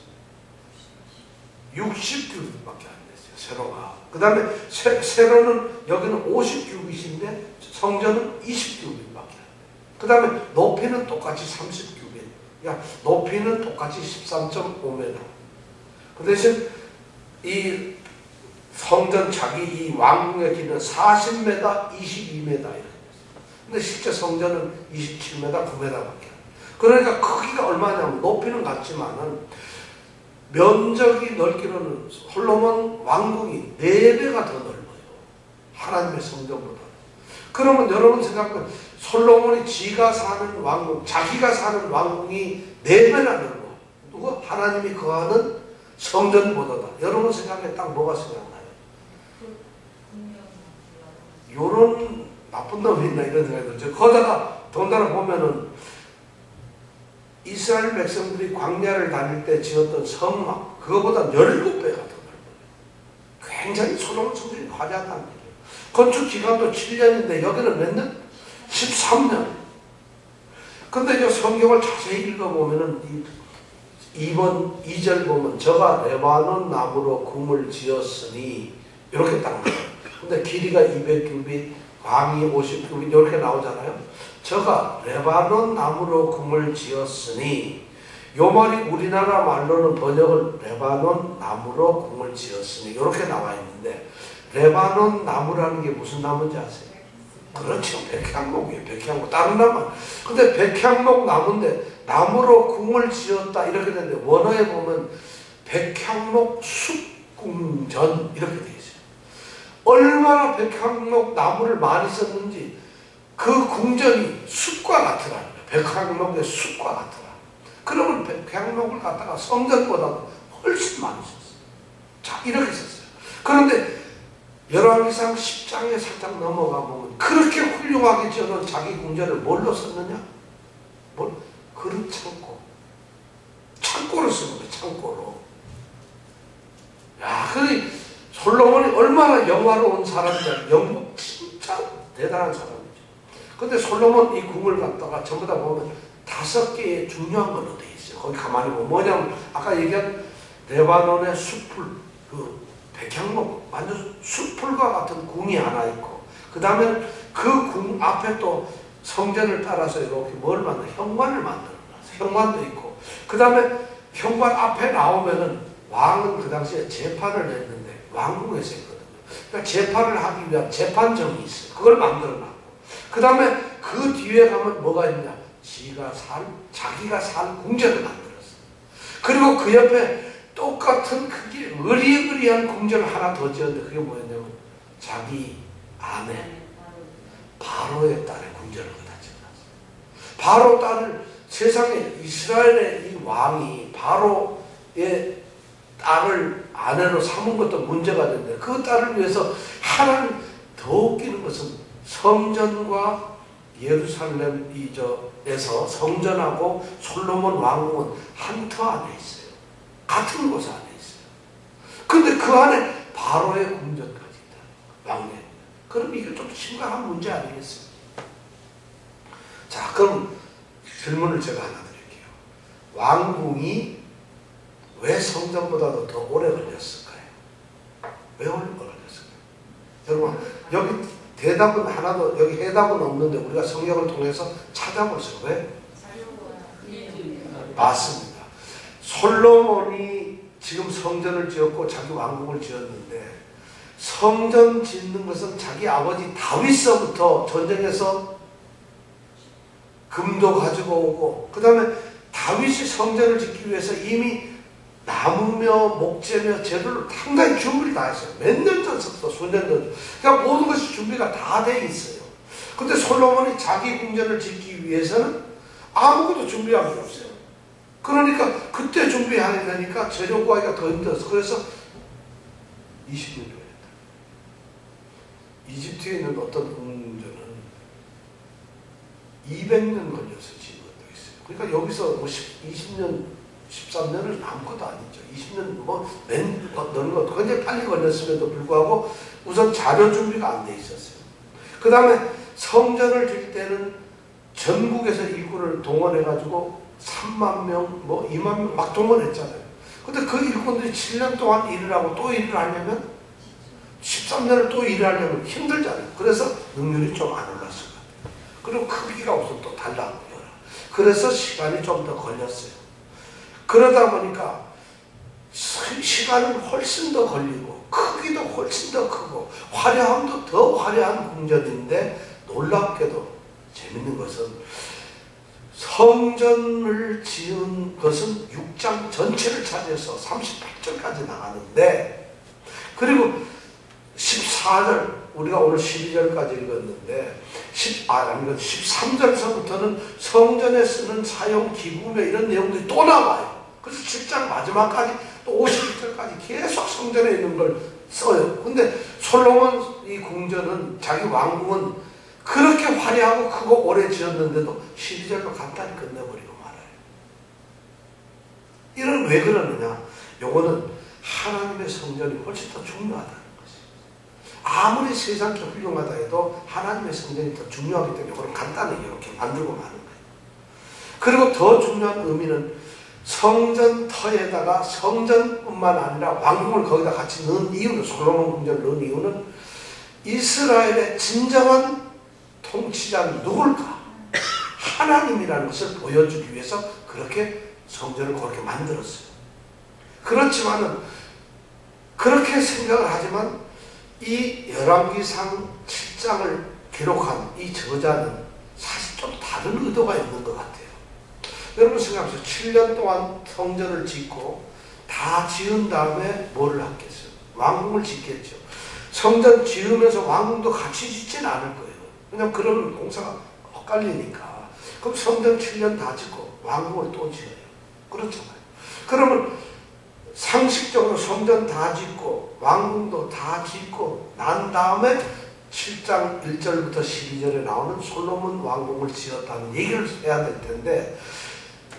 A: 60규빗밖에 안 됐어요. 세로가. 그 다음에 세로는 여기는 50규빗인데 성전은 20규빗밖에 안 돼요. 그 다음에 높이는 똑같이 30규빗. 높이는 똑같이 13.5m. 그 대신 이 성전 자기 이 왕궁의 길이는 40m, 22m 이렇게 됐어요. 근데 실제 성전은 27m, 9m밖에 안 돼요. 그러니까 크기가 얼마냐면 높이는 같지만은 면적이 넓기로는 솔로몬 왕궁이 4배가 더 넓어요. 하나님의 성전보다. 그러면 여러분 생각해, 솔로몬이 자기가 사는 왕궁이 4배나 넓어. 누구? 하나님이 거하는 성전보다다. 여러분 생각에 딱 뭐가 생각나요? 요런 나쁜 놈이 있나 이런 생각이 들죠. 거기다가 더군다나 보면은 이스라엘 백성들이 광야를 다닐 때 지었던 성막, 그거보다 17배가 더 넓어요. 굉장히 솔로몬 성전이 화려하다는 얘기예요. 건축 기간도 7년인데 여기는 몇 년? 13년. 근데 이 성경을 자세히 읽어보면은 2절 보면 저가 레바논 나무로 궁을 지었으니 이렇게 딱 나와요. 근데 길이가 200규빗, 광이 50규빗 이렇게 나오잖아요. 저가 레바논 나무로 궁을 지었으니, 요 말이 우리나라 말로는 번역을 레바논 나무로 궁을 지었으니 이렇게 나와 있는데, 레바논 나무라는 게 무슨 나무인지 아세요? 그렇죠. 백향목이에요. 백향목. 다른 나무. 근데 백향목 나무인데 나무로 궁을 지었다 이렇게 되는데, 원어에 보면 백향목 숲궁전 이렇게 되어 있어요. 얼마나 백향목 나무를 많이 썼는지 그 궁전이 숲과 같으라. 백향목의 숲과 같으라. 그러면 백향목을 갖다가 성전보다 훨씬 많이 썼어요. 자, 이렇게 썼어요. 그런데 열왕기상 10장에 살짝 넘어가 보면 그렇게 훌륭하게 지어놓은 자기 궁전을 뭘로 썼느냐? 그릇 창고. 창고를 쓴 거예요. 창고로. 야, 그 솔로몬이 얼마나 영화로운 사람인지, 영국 진짜 대단한 사람이죠. 근데 솔로몬 이 궁을 갖다가 전부 다 보면 5개의 중요한 걸로 되어 있어요. 거기 가만히 보면 뭐냐면 아까 얘기한 레바논의 숲풀, 그 백향목, 완전 숲풀과 같은 궁이 하나 있고, 그 다음에 그 궁 앞에 또 성전을 따라서 이렇게 뭘 만들어? 현관을 만들어 놨어요. 현관도 있고, 그 다음에 현관 앞에 나오면은 왕은 그 당시에 재판을 했는데 왕궁에서 했거든요. 그러니까 재판을 하기 위한 재판정이 있어요. 그걸 만들어놨고 그 다음에 그 뒤에 가면 뭐가 있냐? 자기가 산 궁전을 만들었어요. 그리고 그 옆에 똑같은 크기 의리의리한 궁전을 하나 더 지었는데 그게 뭐였냐면 자기 아내 바로의 딸의 궁전을 거다 지어놨어요. 바로 딸을 세상에 이스라엘의 이 왕이 바로의 딸을 아내로 삼은 것도 문제가 되는데 그 딸을 위해서 하나님 더 웃기는 것은 성전과 예루살렘에서 성전하고 솔로몬 왕궁은 한 터 안에 있어요. 같은 곳 안에 있어요. 근데 그 안에 바로의 궁전까지 있다. 왕궁. 그럼 이게 좀 심각한 문제 아니겠어요? 자, 그럼 질문을 제가 하나 드릴게요. 왕궁이 왜 성전보다도 더 오래 걸렸을까요? 왜 오래 걸렸을까요? 여러분, 여기 대답은 하나도, 여기 해답은 없는데 우리가 성경을 통해서 찾아보세요. 왜? 맞습니다. 솔로몬이 지금 성전을 지었고 자기 왕궁을 지었는데 성전 짓는 것은 자기 아버지 다윗서부터 전쟁에서 금도 가지고 오고 그 다음에 다윗이 성전을 짓기 위해서 이미 나무며 목재며 재료를 상당히 준비를 다 했어요. 몇 년 전부터 수년 전. 그러니까 모든 것이 준비가 다 돼 있어요. 근데 솔로몬이 자기 궁전을 짓기 위해서는 아무것도 준비한 게 없어요. 그러니까 그때 준비하려니까 재료 구하기가 더 힘들었어. 그래서 20년 걸렸다. 이집트에 있는 어떤 궁전은 200년 걸려서 지은 것도 있어요. 그러니까 여기서 뭐 20년 13년은 아무것도 아니죠. 20년 넣는 것도 굉장히 빨리 걸렸음에도 불구하고 우선 자료 준비가 안 돼 있었어요. 그 다음에 성전을 질 때는 전국에서 일꾼을 동원해가지고 3만 명, 2만 명 막 동원했잖아요. 근데 그 일꾼들이 7년 동안 일을 하고 또 일을 하려면 13년을 또 일을 하려면 힘들잖아요. 그래서 능률이 좀 안 올랐을 것 같아요. 그리고 크기가 우선 또 달라고요. 그래서 시간이 좀 더 걸렸어요. 그러다 보니까 시간은 훨씬 더 걸리고 크기도 훨씬 더 크고 화려함도 더 화려한 궁전인데 놀랍게도 재밌는 것은 성전을 지은 것은 6장 전체를 차지해서 38절까지 나가는데 그리고 14절 우리가 오늘 12절까지 읽었는데 13절서부터는 성전에 쓰는 사용 기구며 이런 내용들이 또 나와요. 그래서 7장 마지막까지 또 51절까지 계속 성전에 있는 걸 써요. 근데 솔로몬 이 궁전은 자기 왕궁은 그렇게 화려하고 크고 오래 지었는데도 12절로 간단히 끝내버리고 말아요. 이런 왜 그러느냐? 요거는 하나님의 성전이 훨씬 더 중요하다는 것이에요. 아무리 세상이 훌륭하다 해도 하나님의 성전이 더 중요하기 때문에 이거를 간단히 이렇게 만들고 마는 거예요. 그리고 더 중요한 의미는 성전 터에다가 성전뿐만 아니라 왕궁을 거기다 같이 넣은 이유는 솔로몬 궁전을 넣은 이유는 이스라엘의 진정한 통치자는 누굴까? 하나님이라는 것을 보여주기 위해서 그렇게 성전을 그렇게 만들었어요. 그렇지만은 그렇게 생각을 하지만 이 열왕기상 7장을 기록한 이 저자는 사실 좀 다른 의도가 있는 것 같아요. 여러분 생각하세요. 7년 동안 성전을 짓고 다 지은 다음에 뭐를 하겠어요? 왕궁을 짓겠죠. 성전 지으면서 왕궁도 같이 짓진 않을 거예요. 왜냐하면 그런 공사가 엇갈리니까. 그럼 성전 7년 다 짓고 왕궁을 또 지어요. 그렇잖아요. 그러면 상식적으로 성전 다 짓고 왕궁도 다 짓고 난 다음에 7장 1절부터 12절에 나오는 솔로몬 왕궁을 지었다는 얘기를 해야 될 텐데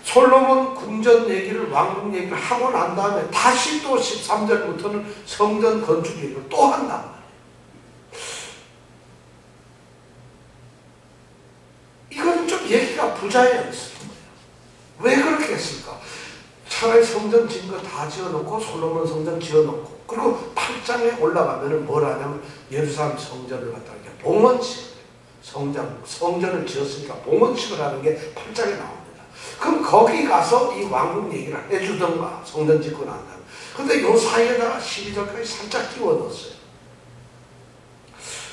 A: 솔로몬 궁전 얘기를 왕궁 얘기를 하고 난 다음에 다시 또 13절부터는 성전 건축 얘기를 또 한단 말이에요. 이건 좀 얘기가 부자연스러운 거예요. 왜 그렇게 했을까? 차라리 성전 지은 거 다 지어놓고 솔로몬 성전 지어놓고 그리고 8장에 올라가면은 뭘 하냐면 예루살렘 성전을 갖다가 이렇게 봉헌식을 성전을 지었으니까 봉헌식을 하는 게 8장에 나옵니다. 그럼 거기 가서 이 왕궁 얘기를 해주던가 성전 짓고 난 다음에 근데 요 사이에다가 12절까지 살짝 끼워 넣었어요.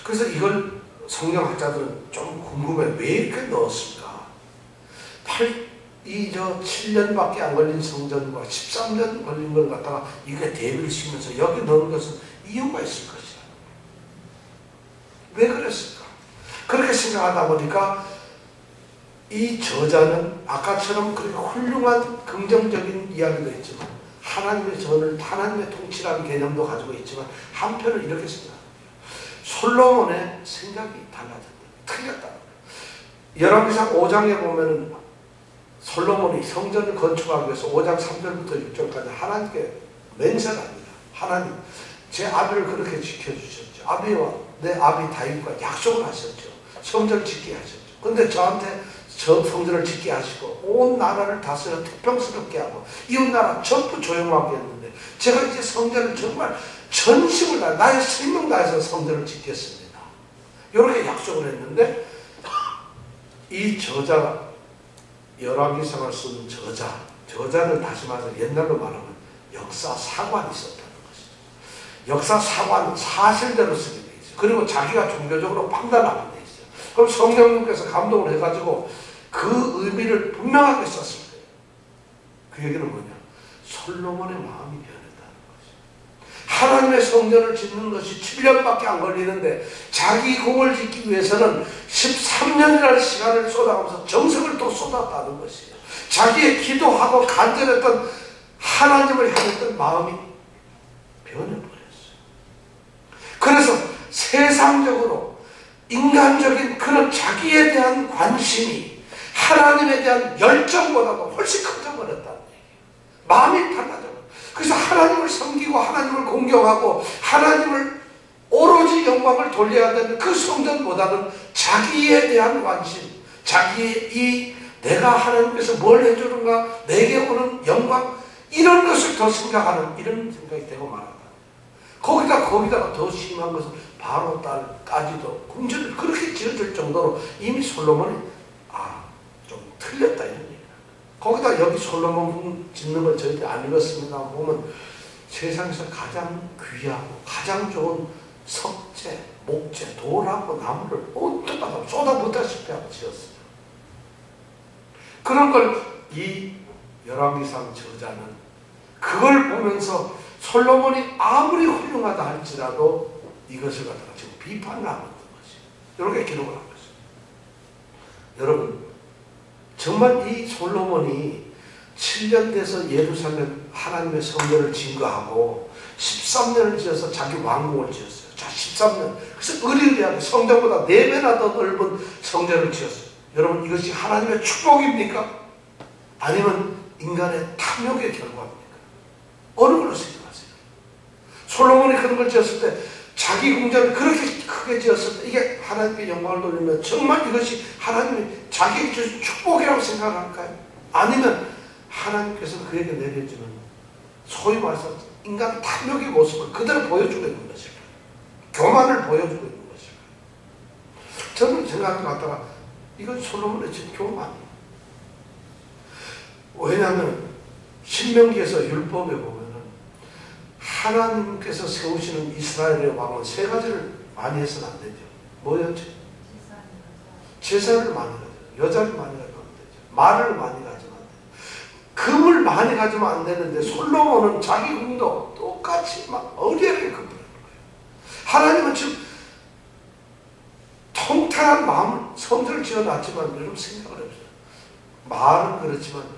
A: 그래서 이걸 성경학자들은 좀 궁금해. 왜 이렇게 넣었을까? 7년밖에 안 걸린 성전과 13년 걸린 걸 갖다가 이게 대비를 시키면서 여기 넣은 것은 이유가 있을 것이야. 왜 그랬을까? 그렇게 생각하다 보니까 이 저자는 아까처럼 그렇게 훌륭한 긍정적인 이야기도 있지만 하나님의 전을, 하나님의 통치라는 개념도 가지고 있지만 한편은 이렇게 생각합니다. 솔로몬의 생각이 달라졌다. 틀렸다. 열왕기상 5장에 보면은 솔로몬이 성전을 건축하기 위해서 5장 3절부터 6절까지 하나님께 맹세를 합니다. 하나님, 제 아비를 그렇게 지켜주셨죠. 아비와 내 아비 다윗과 약속을 하셨죠. 성전을 짓게 하셨죠. 근데 저한테 저 성전을 짓게 하시고 온 나라를 다스려 태평스럽게 하고 이웃 나라 전부 조용하게 했는데 제가 이제 성전을 정말 전심을 다해 나의 생명 다해서 성전을 짓겠습니다. 이렇게 약속을 했는데 이 저자가 열왕기상을 쓴 저자는 다시 말해서 옛날로 말하면 역사 사관이 있었다는 것이죠. 역사 사관은 사실대로 쓰게 돼 있어요. 그리고 자기가 종교적으로 판단하게 돼 있어요. 그럼 성령님께서 감동을 해가지고 그 의미를 분명하게 썼을 거예요. 그 얘기는 뭐냐? 솔로몬의 마음이 변했다는 것이죠. 하나님의 성전을 짓는 것이 7년밖에 안 걸리는데 자기 공을 짓기 위해서는 13년이라는 시간을 쏟아가면서 정성을 또 쏟았다는 것이에요. 자기의 기도하고 간절했던 하나님을 향했던 마음이 변해버렸어요. 그래서 세상적으로 인간적인 그런 자기에 대한 관심이 하나님에 대한 열정보다도 훨씬 커져버렸다는 얘기예요. 마음이 달라져요. 그래서 하나님을 섬기고 하나님을 공경하고 하나님을 오로지 영광을 돌려야 되는 그 성전보다는 자기에 대한 관심, 자기의 내가 하나님께서 뭘 해주는가, 내게 오는 영광, 이런 것을 더 생각하는 이런 생각이 되고 말았다. 거기다가 더 심한 것은 바로 딸까지도 궁전을 그렇게 지어줄 정도로 이미 솔로몬이 좀 틀렸다 이런 얘기다. 거기다 여기 솔로몬 짓는 걸 저희들이 안 읽었습니다. 보면 세상에서 가장 귀하고 가장 좋은 석재, 목재, 돌하고 나무를 온통 쏟아붓다시피 하고 지었어요. 그런 걸 이 열왕기상 저자는 그걸 보면서 솔로몬이 아무리 훌륭하다 할지라도 이것을 갖다가 지금 비판을 하고 있는 것이에요. 이렇게 기록을 하고 있어요. 여러분, 정말 이 솔로몬이 7년 돼서 예루살렘 하나님의 성전을 증거하고 13년을 지어서 자기 왕궁을 지었어요. 자, 13년. 그래서 의리의리하게 성전보다 4배나 더 넓은 성전을 지었어요. 여러분, 이것이 하나님의 축복입니까? 아니면 인간의 탐욕의 결과입니까? 어느 걸로 생각하세요? 솔로몬이 그런 걸 지었을 때 자기 궁전을 그렇게 크게 지었을 때 이게 하나님께 영광을 돌리면 정말 이것이 하나님이 자기에게 주신 축복이라고 생각할까요? 아니면 하나님께서 그에게 내려주는 소위 말해서 인간 탐욕의 모습을 그대로 보여주고 있는 것일까요? 교만을 보여주고 있는 것일까요? 저는 생각을 갖다가 이건 솔로몬의 지금 교만이에요. 왜냐하면 신명기에서 율법에 보면은 하나님께서 세우시는 이스라엘의 왕은 3가지를 많이 해서는 안 되죠. 뭐였죠? 제사를 많이 가져요. 여자를 많이 가지면 안 되죠. 말을 많이 가지면 안 되죠. 금을 많이 가지면 안 되는데 솔로몬은 자기 궁도 똑같이 막 어리하게 금을 하는 거예요. 하나님은 지금 통탄한 마음을 성전을 지어놨지만 여러분 생각을 해보세요. 말은 그렇지만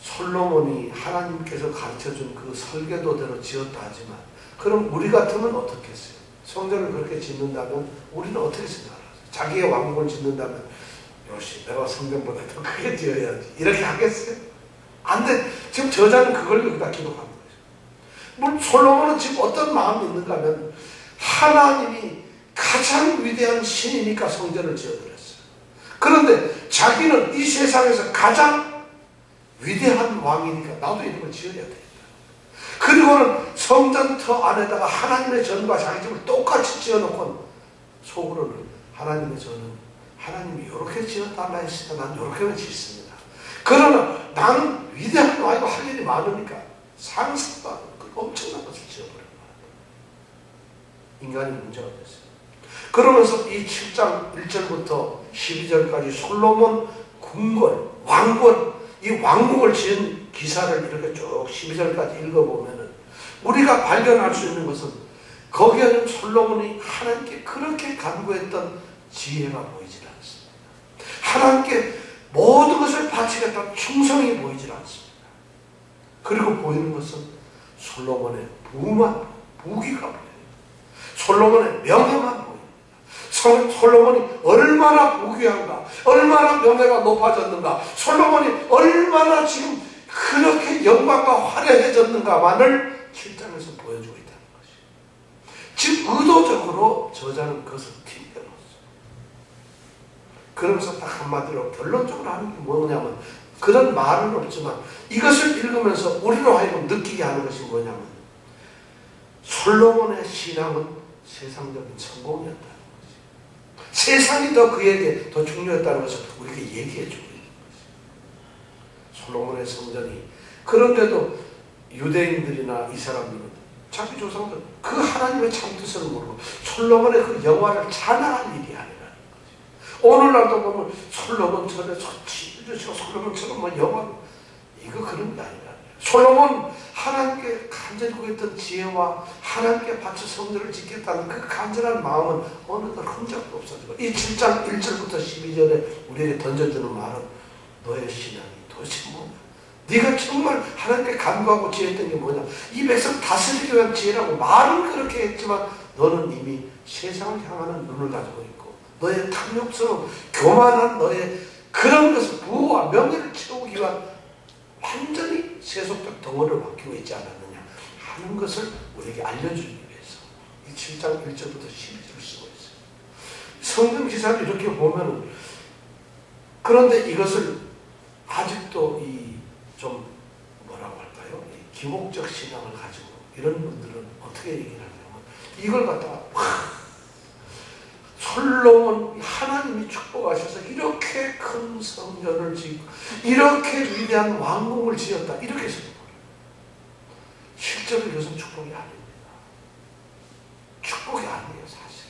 A: 솔로몬이 하나님께서 가르쳐준 그 설계도대로 지었다 하지만 그럼 우리 같으면 어떻게 했어요? 성전을 그렇게 짓는다면 우리는 어떻게 생각하세요? 자기의 왕국을 짓는다면 역시 내가 성전보다 더 크게 지어야지 이렇게 하겠어요? 안 돼. 지금 저자는 그걸 여기다 기록한 거예요. 물론 솔로몬은 지금 어떤 마음이 있는가 하면 하나님이 가장 위대한 신이니까 성전을 지어드렸어요. 그런데 자기는 이 세상에서 가장 위대한 왕이니까 나도 이런 걸 지어야 되겠다. 그리고는 성전터 안에다가 하나님의 전과 자기 집을 똑같이 지어놓고 속으로는 하나님의 전은 하나님이 이렇게 지어달라 했으니까 난 이렇게만 짓습니다. 그러나 나는 위대한 왕이고 할 일이 많으니까 상상도 안 하고 엄청난 것을 지어버린 거예요. 인간이 문제가 됐어요. 그러면서 이 7장 1절부터 12절까지 솔로몬 궁궐, 왕권, 이 왕국을 지은 기사를 이렇게 쭉 12절까지 읽어보면은 우리가 발견할 수 있는 것은 거기에는 솔로몬이 하나님께 그렇게 간구했던 지혜가 보이질 않습니다. 하나님께 모든 것을 바치겠다는 충성이 보이질 않습니다. 그리고 보이는 것은 솔로몬의 부귀가 보여요. 솔로몬의 명예만 보입니다. 솔로몬이 얼마나 부귀한가, 얼마나 명예가 높아졌는가, 솔로몬이 얼마나 지금 그렇게 영광과 화려해졌는가만을 7장에서 보여주고 있다는 것이에요. 즉 의도적으로 저자는 그것을 튕겨놓았어요. 그러면서 딱 한마디로 결론적으로 하는 게 뭐냐면, 그런 말은 없지만 이것을 읽으면서 우리로 하여금 느끼게 하는 것이 뭐냐면, 솔로몬의 신앙은 세상적인 성공이었다는 것이에요. 세상이 더 그에게 더 중요했다는 것을 우리에게 얘기해 주고 있는 것이에요. 솔로몬의 성전이, 그런데도 유대인들이나 이 사람들은 자기 조상들 그 하나님의 참 뜻을 모르고 솔로몬의 그 영화를 찬양할 일이 아니라는 거죠. 오늘날도 보면 솔로몬처럼 솔로몬처럼 뭐 영화, 이거 그런 게 아니라, 솔로몬 하나님께 간절히 구했던 지혜와 하나님께 바쳐 성전을 짓겠다는 그 간절한 마음은 어느덧 흔적도 없어지고, 이 7장 1절부터 12절에 우리에게 던져주는 말은 너의 신앙이 도대체 뭐냐, 네가 정말 하나님께 간구하고 지혜했던 게 뭐냐, 이 백성 다스리기 위한 지혜라고 말은 그렇게 했지만 너는 이미 세상을 향하는 눈을 가지고 있고, 너의 탐욕스러운 교만한 너의 그런 것을 부와 명예를 채우기 위한 완전히 세속적 덩어리를 맡기고 있지 않았느냐 하는 것을 우리에게 알려주기 위해서 이 7장 1절부터 12절을 쓰고 있어요. 성경 기사를 이렇게 보면, 그런데 이것을 아직도 이 좀 뭐라고 할까요? 이 기복적 신앙을 가지고 이런 분들은 어떻게 얘기를 하냐면, 이걸 갖다가 솔로몬 하나님이 축복하셔서 이렇게 큰 성전을 짓고 이렇게 위대한 왕궁을 지었다, 이렇게 생각해요. 실제로 이것은 축복이 아닙니다. 축복이 아니에요, 사실.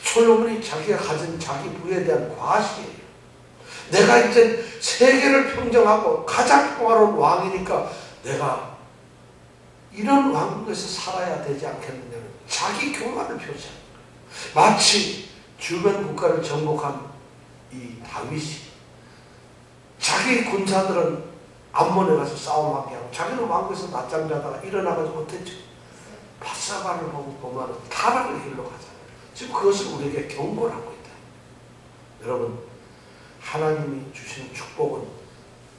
A: 솔로몬이 자기가 가진 자기 부에 대한 과시예요. 내가 이제 세계를 평정하고 가장 평화로운 왕이니까 내가 이런 왕국에서 살아야 되지 않겠느냐는 자기 교만을 표시하는 거예요. 마치 주변 국가를 정복한 이 다윗이 자기 군사들은 암몬에 가서 싸움하게 하고 자기는 왕국에서 낮잠 자다가 일어나가지고 어땠죠? 바사바를 보면 타락의 길로 가잖아요. 지금 그것을 우리에게 경고를 하고 있다. 여러분, 하나님이 주시는 축복은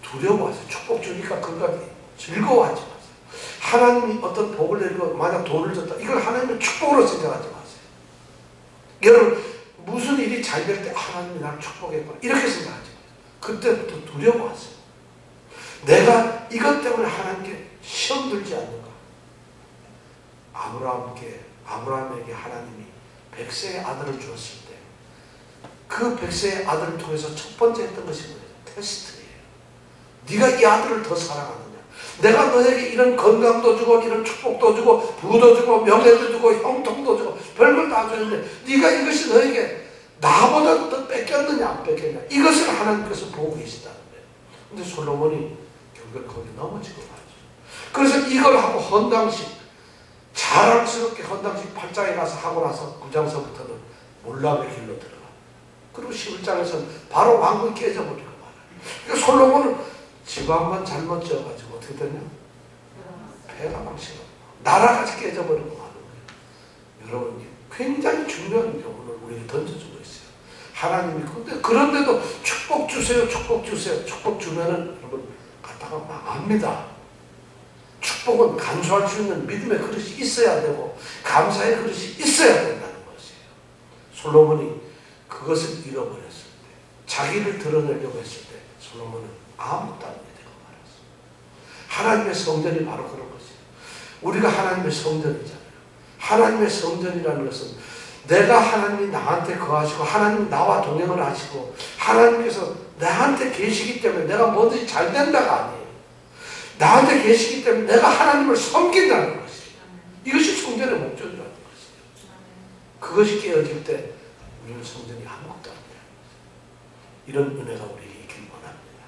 A: 두려워하세요. 축복 주니까 그걸 즐거워하지 마세요. 하나님이 어떤 복을 내리고 만약 돈을 줬다, 이걸 하나님의 축복으로 생각하지 마세요. 여러분, 무슨 일이 잘 될 때 하나님이 나를 축복했구나 이렇게 생각하지 마세요. 그때부터 두려워하세요. 내가 이것 때문에 하나님께 시험 들지 않는가. 아브라함에게 하나님이 100세의 아들을 주었을 때 그 100세의 아들을 통해서 첫 번째 했던 것이 뭐예요? 테스트예요. 네가 이 아들을 더 사랑하느냐, 내가 너에게 이런 건강도 주고 이런 축복도 주고 부도 주고 명예도 주고 형통도 주고 별걸 다 주는데 네가 이것이 너에게 나보다 더 뺏겼느냐 안 뺏겼냐, 이것을 하나님께서 보고 계시다는 거예요. 근데 솔로몬이 결국 거기 넘어지고 말이죠. 그래서 이걸 하고 헌당식, 자랑스럽게 헌당식 8장에 가서 하고 나서 9장서부터는 몰락의 길로 들어가. 그리고 11장에서는 바로 왕국이 깨져버리고 말아요. 그러니까 솔로몬은 집안만 잘못 지어가지고 어떻게 됐냐? 폐가 망치고 나라까지 깨져버리고 마는 거예요. 여러분, 굉장히 중요한 경우를 우리에게 던져주고 있어요. 하나님이 그런데도 축복 주세요, 축복 주세요. 축복 주면은 여러분 갖다가 망합니다. 축복은 간수할 수 있는 믿음의 그릇이 있어야 되고 감사의 그릇이 있어야 된다는 것이에요. 솔로몬이 그것을 잃어버렸을 때, 자기를 드러내려고 했을 때 솔로몬은 아무것도 안 되고 말았어요. 하나님의 성전이 바로 그런 것이에요. 우리가 하나님의 성전이잖아요. 하나님의 성전이라는 것은 내가 하나님이 나한테 거하시고 하나님이 나와 동행을 하시고 하나님께서 나한테 계시기 때문에 내가 뭐든지 잘 된다가 아니에요. 나한테 계시기 때문에 내가 하나님을 섬긴다는 것이에요. 이것이 성전의 목적이라는 것이에요. 그것이 깨어질 때 우리는 성전이 아무것도 아니에요. 이런 은혜가 우리에게 있길 원합니다.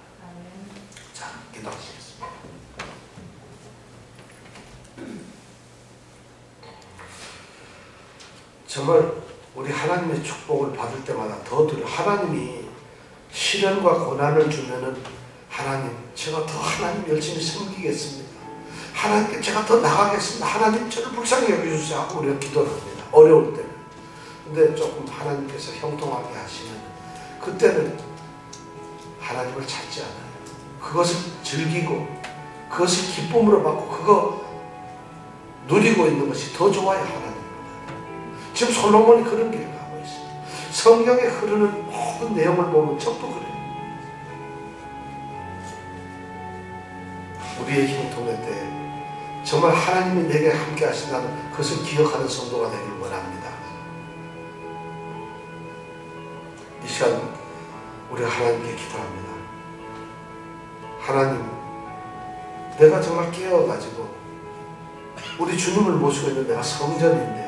A: 자, 기도하시겠습니다. 정말 우리 하나님의 축복을 받을 때마다 더 두려워. 하나님이 시련과 고난을 주면은 하나님, 제가 더 하나님 열심히 섬기겠습니다. 하나님께 제가 더 나가겠습니다. 하나님 저를 불쌍히 여겨주세요 하고 우리가 기도를 합니다. 어려울 때는. 근데 조금 하나님께서 형통하게 하시면 그때는 하나님을 찾지 않아요. 그것을 즐기고 그것을 기쁨으로 받고 그거 누리고 있는 것이 더 좋아요. 하나님보다. 지금 솔로몬이 그런 길을 가고 있어요. 성경에 흐르는 모든 내용을 보면 전부 그래요. 우리의 형통의 때 정말 하나님이 내게 함께 하신다는 그것을 기억하는 성도가 되기를 원합니다. 이 시간 우리가 하나님께 기도합니다. 하나님, 내가 정말 깨어가지고 우리 주님을 모시고 있는 내가 성전인데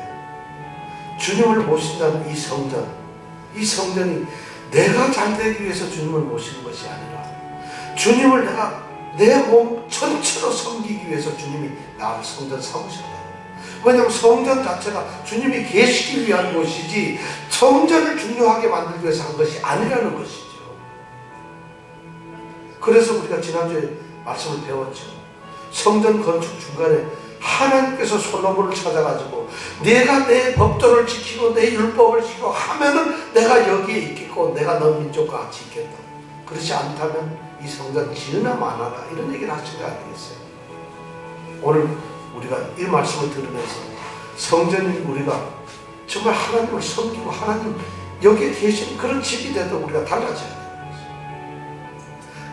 A: 주님을 모신다는 이 성전이 내가 잘되기 위해서 주님을 모시는 것이 아니라 주님을 내가 내 몸 전체로 섬기기 위해서 주님이 나를 성전 삼으셨다. 왜냐하면 성전 자체가 주님이 계시기 위한 곳이지 성전을 중요하게 만들기 위해서 한 것이 아니라는 것이죠. 그래서 우리가 지난주에 말씀을 배웠죠. 성전 건축 중간에 하나님께서 솔로몬을 찾아가지고 내가 내 법도를 지키고 내 율법을 지키고 하면은 내가 여기에 있겠고 내가 너 민족과 같이 있겠다. 그렇지 않다면 이 성전 지으나 마나라 이런 얘기를 하신 거 아니겠어요? 오늘 우리가 이 말씀을 들으면서 성전이 우리가 정말 하나님을 섬기고 하나님 여기에 계신 그런 집이 돼도 우리가 달라져야 돼요.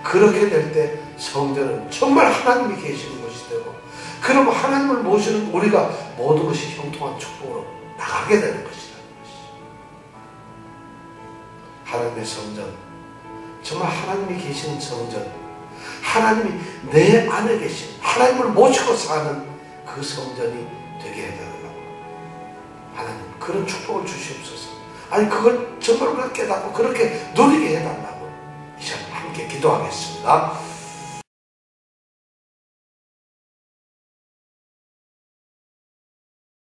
A: 그렇게 될 때 성전은 정말 하나님이 계시는 곳이 되고 그럼 하나님을 모시는 우리가 모든 것이 형통한 축복으로 나가게 되는 것이라는 것이죠. 하나님의 성전 정말 하나님이 계시는 성전, 하나님이 내 안에 계신 하나님을 모시고 사는 그 성전이 되게 해달라고. 하나님 그런 축복을 주시옵소서. 아니 그걸 정말 우리가 깨닫고 그렇게 누리게 해달라고 이 시간 함께 기도하겠습니다.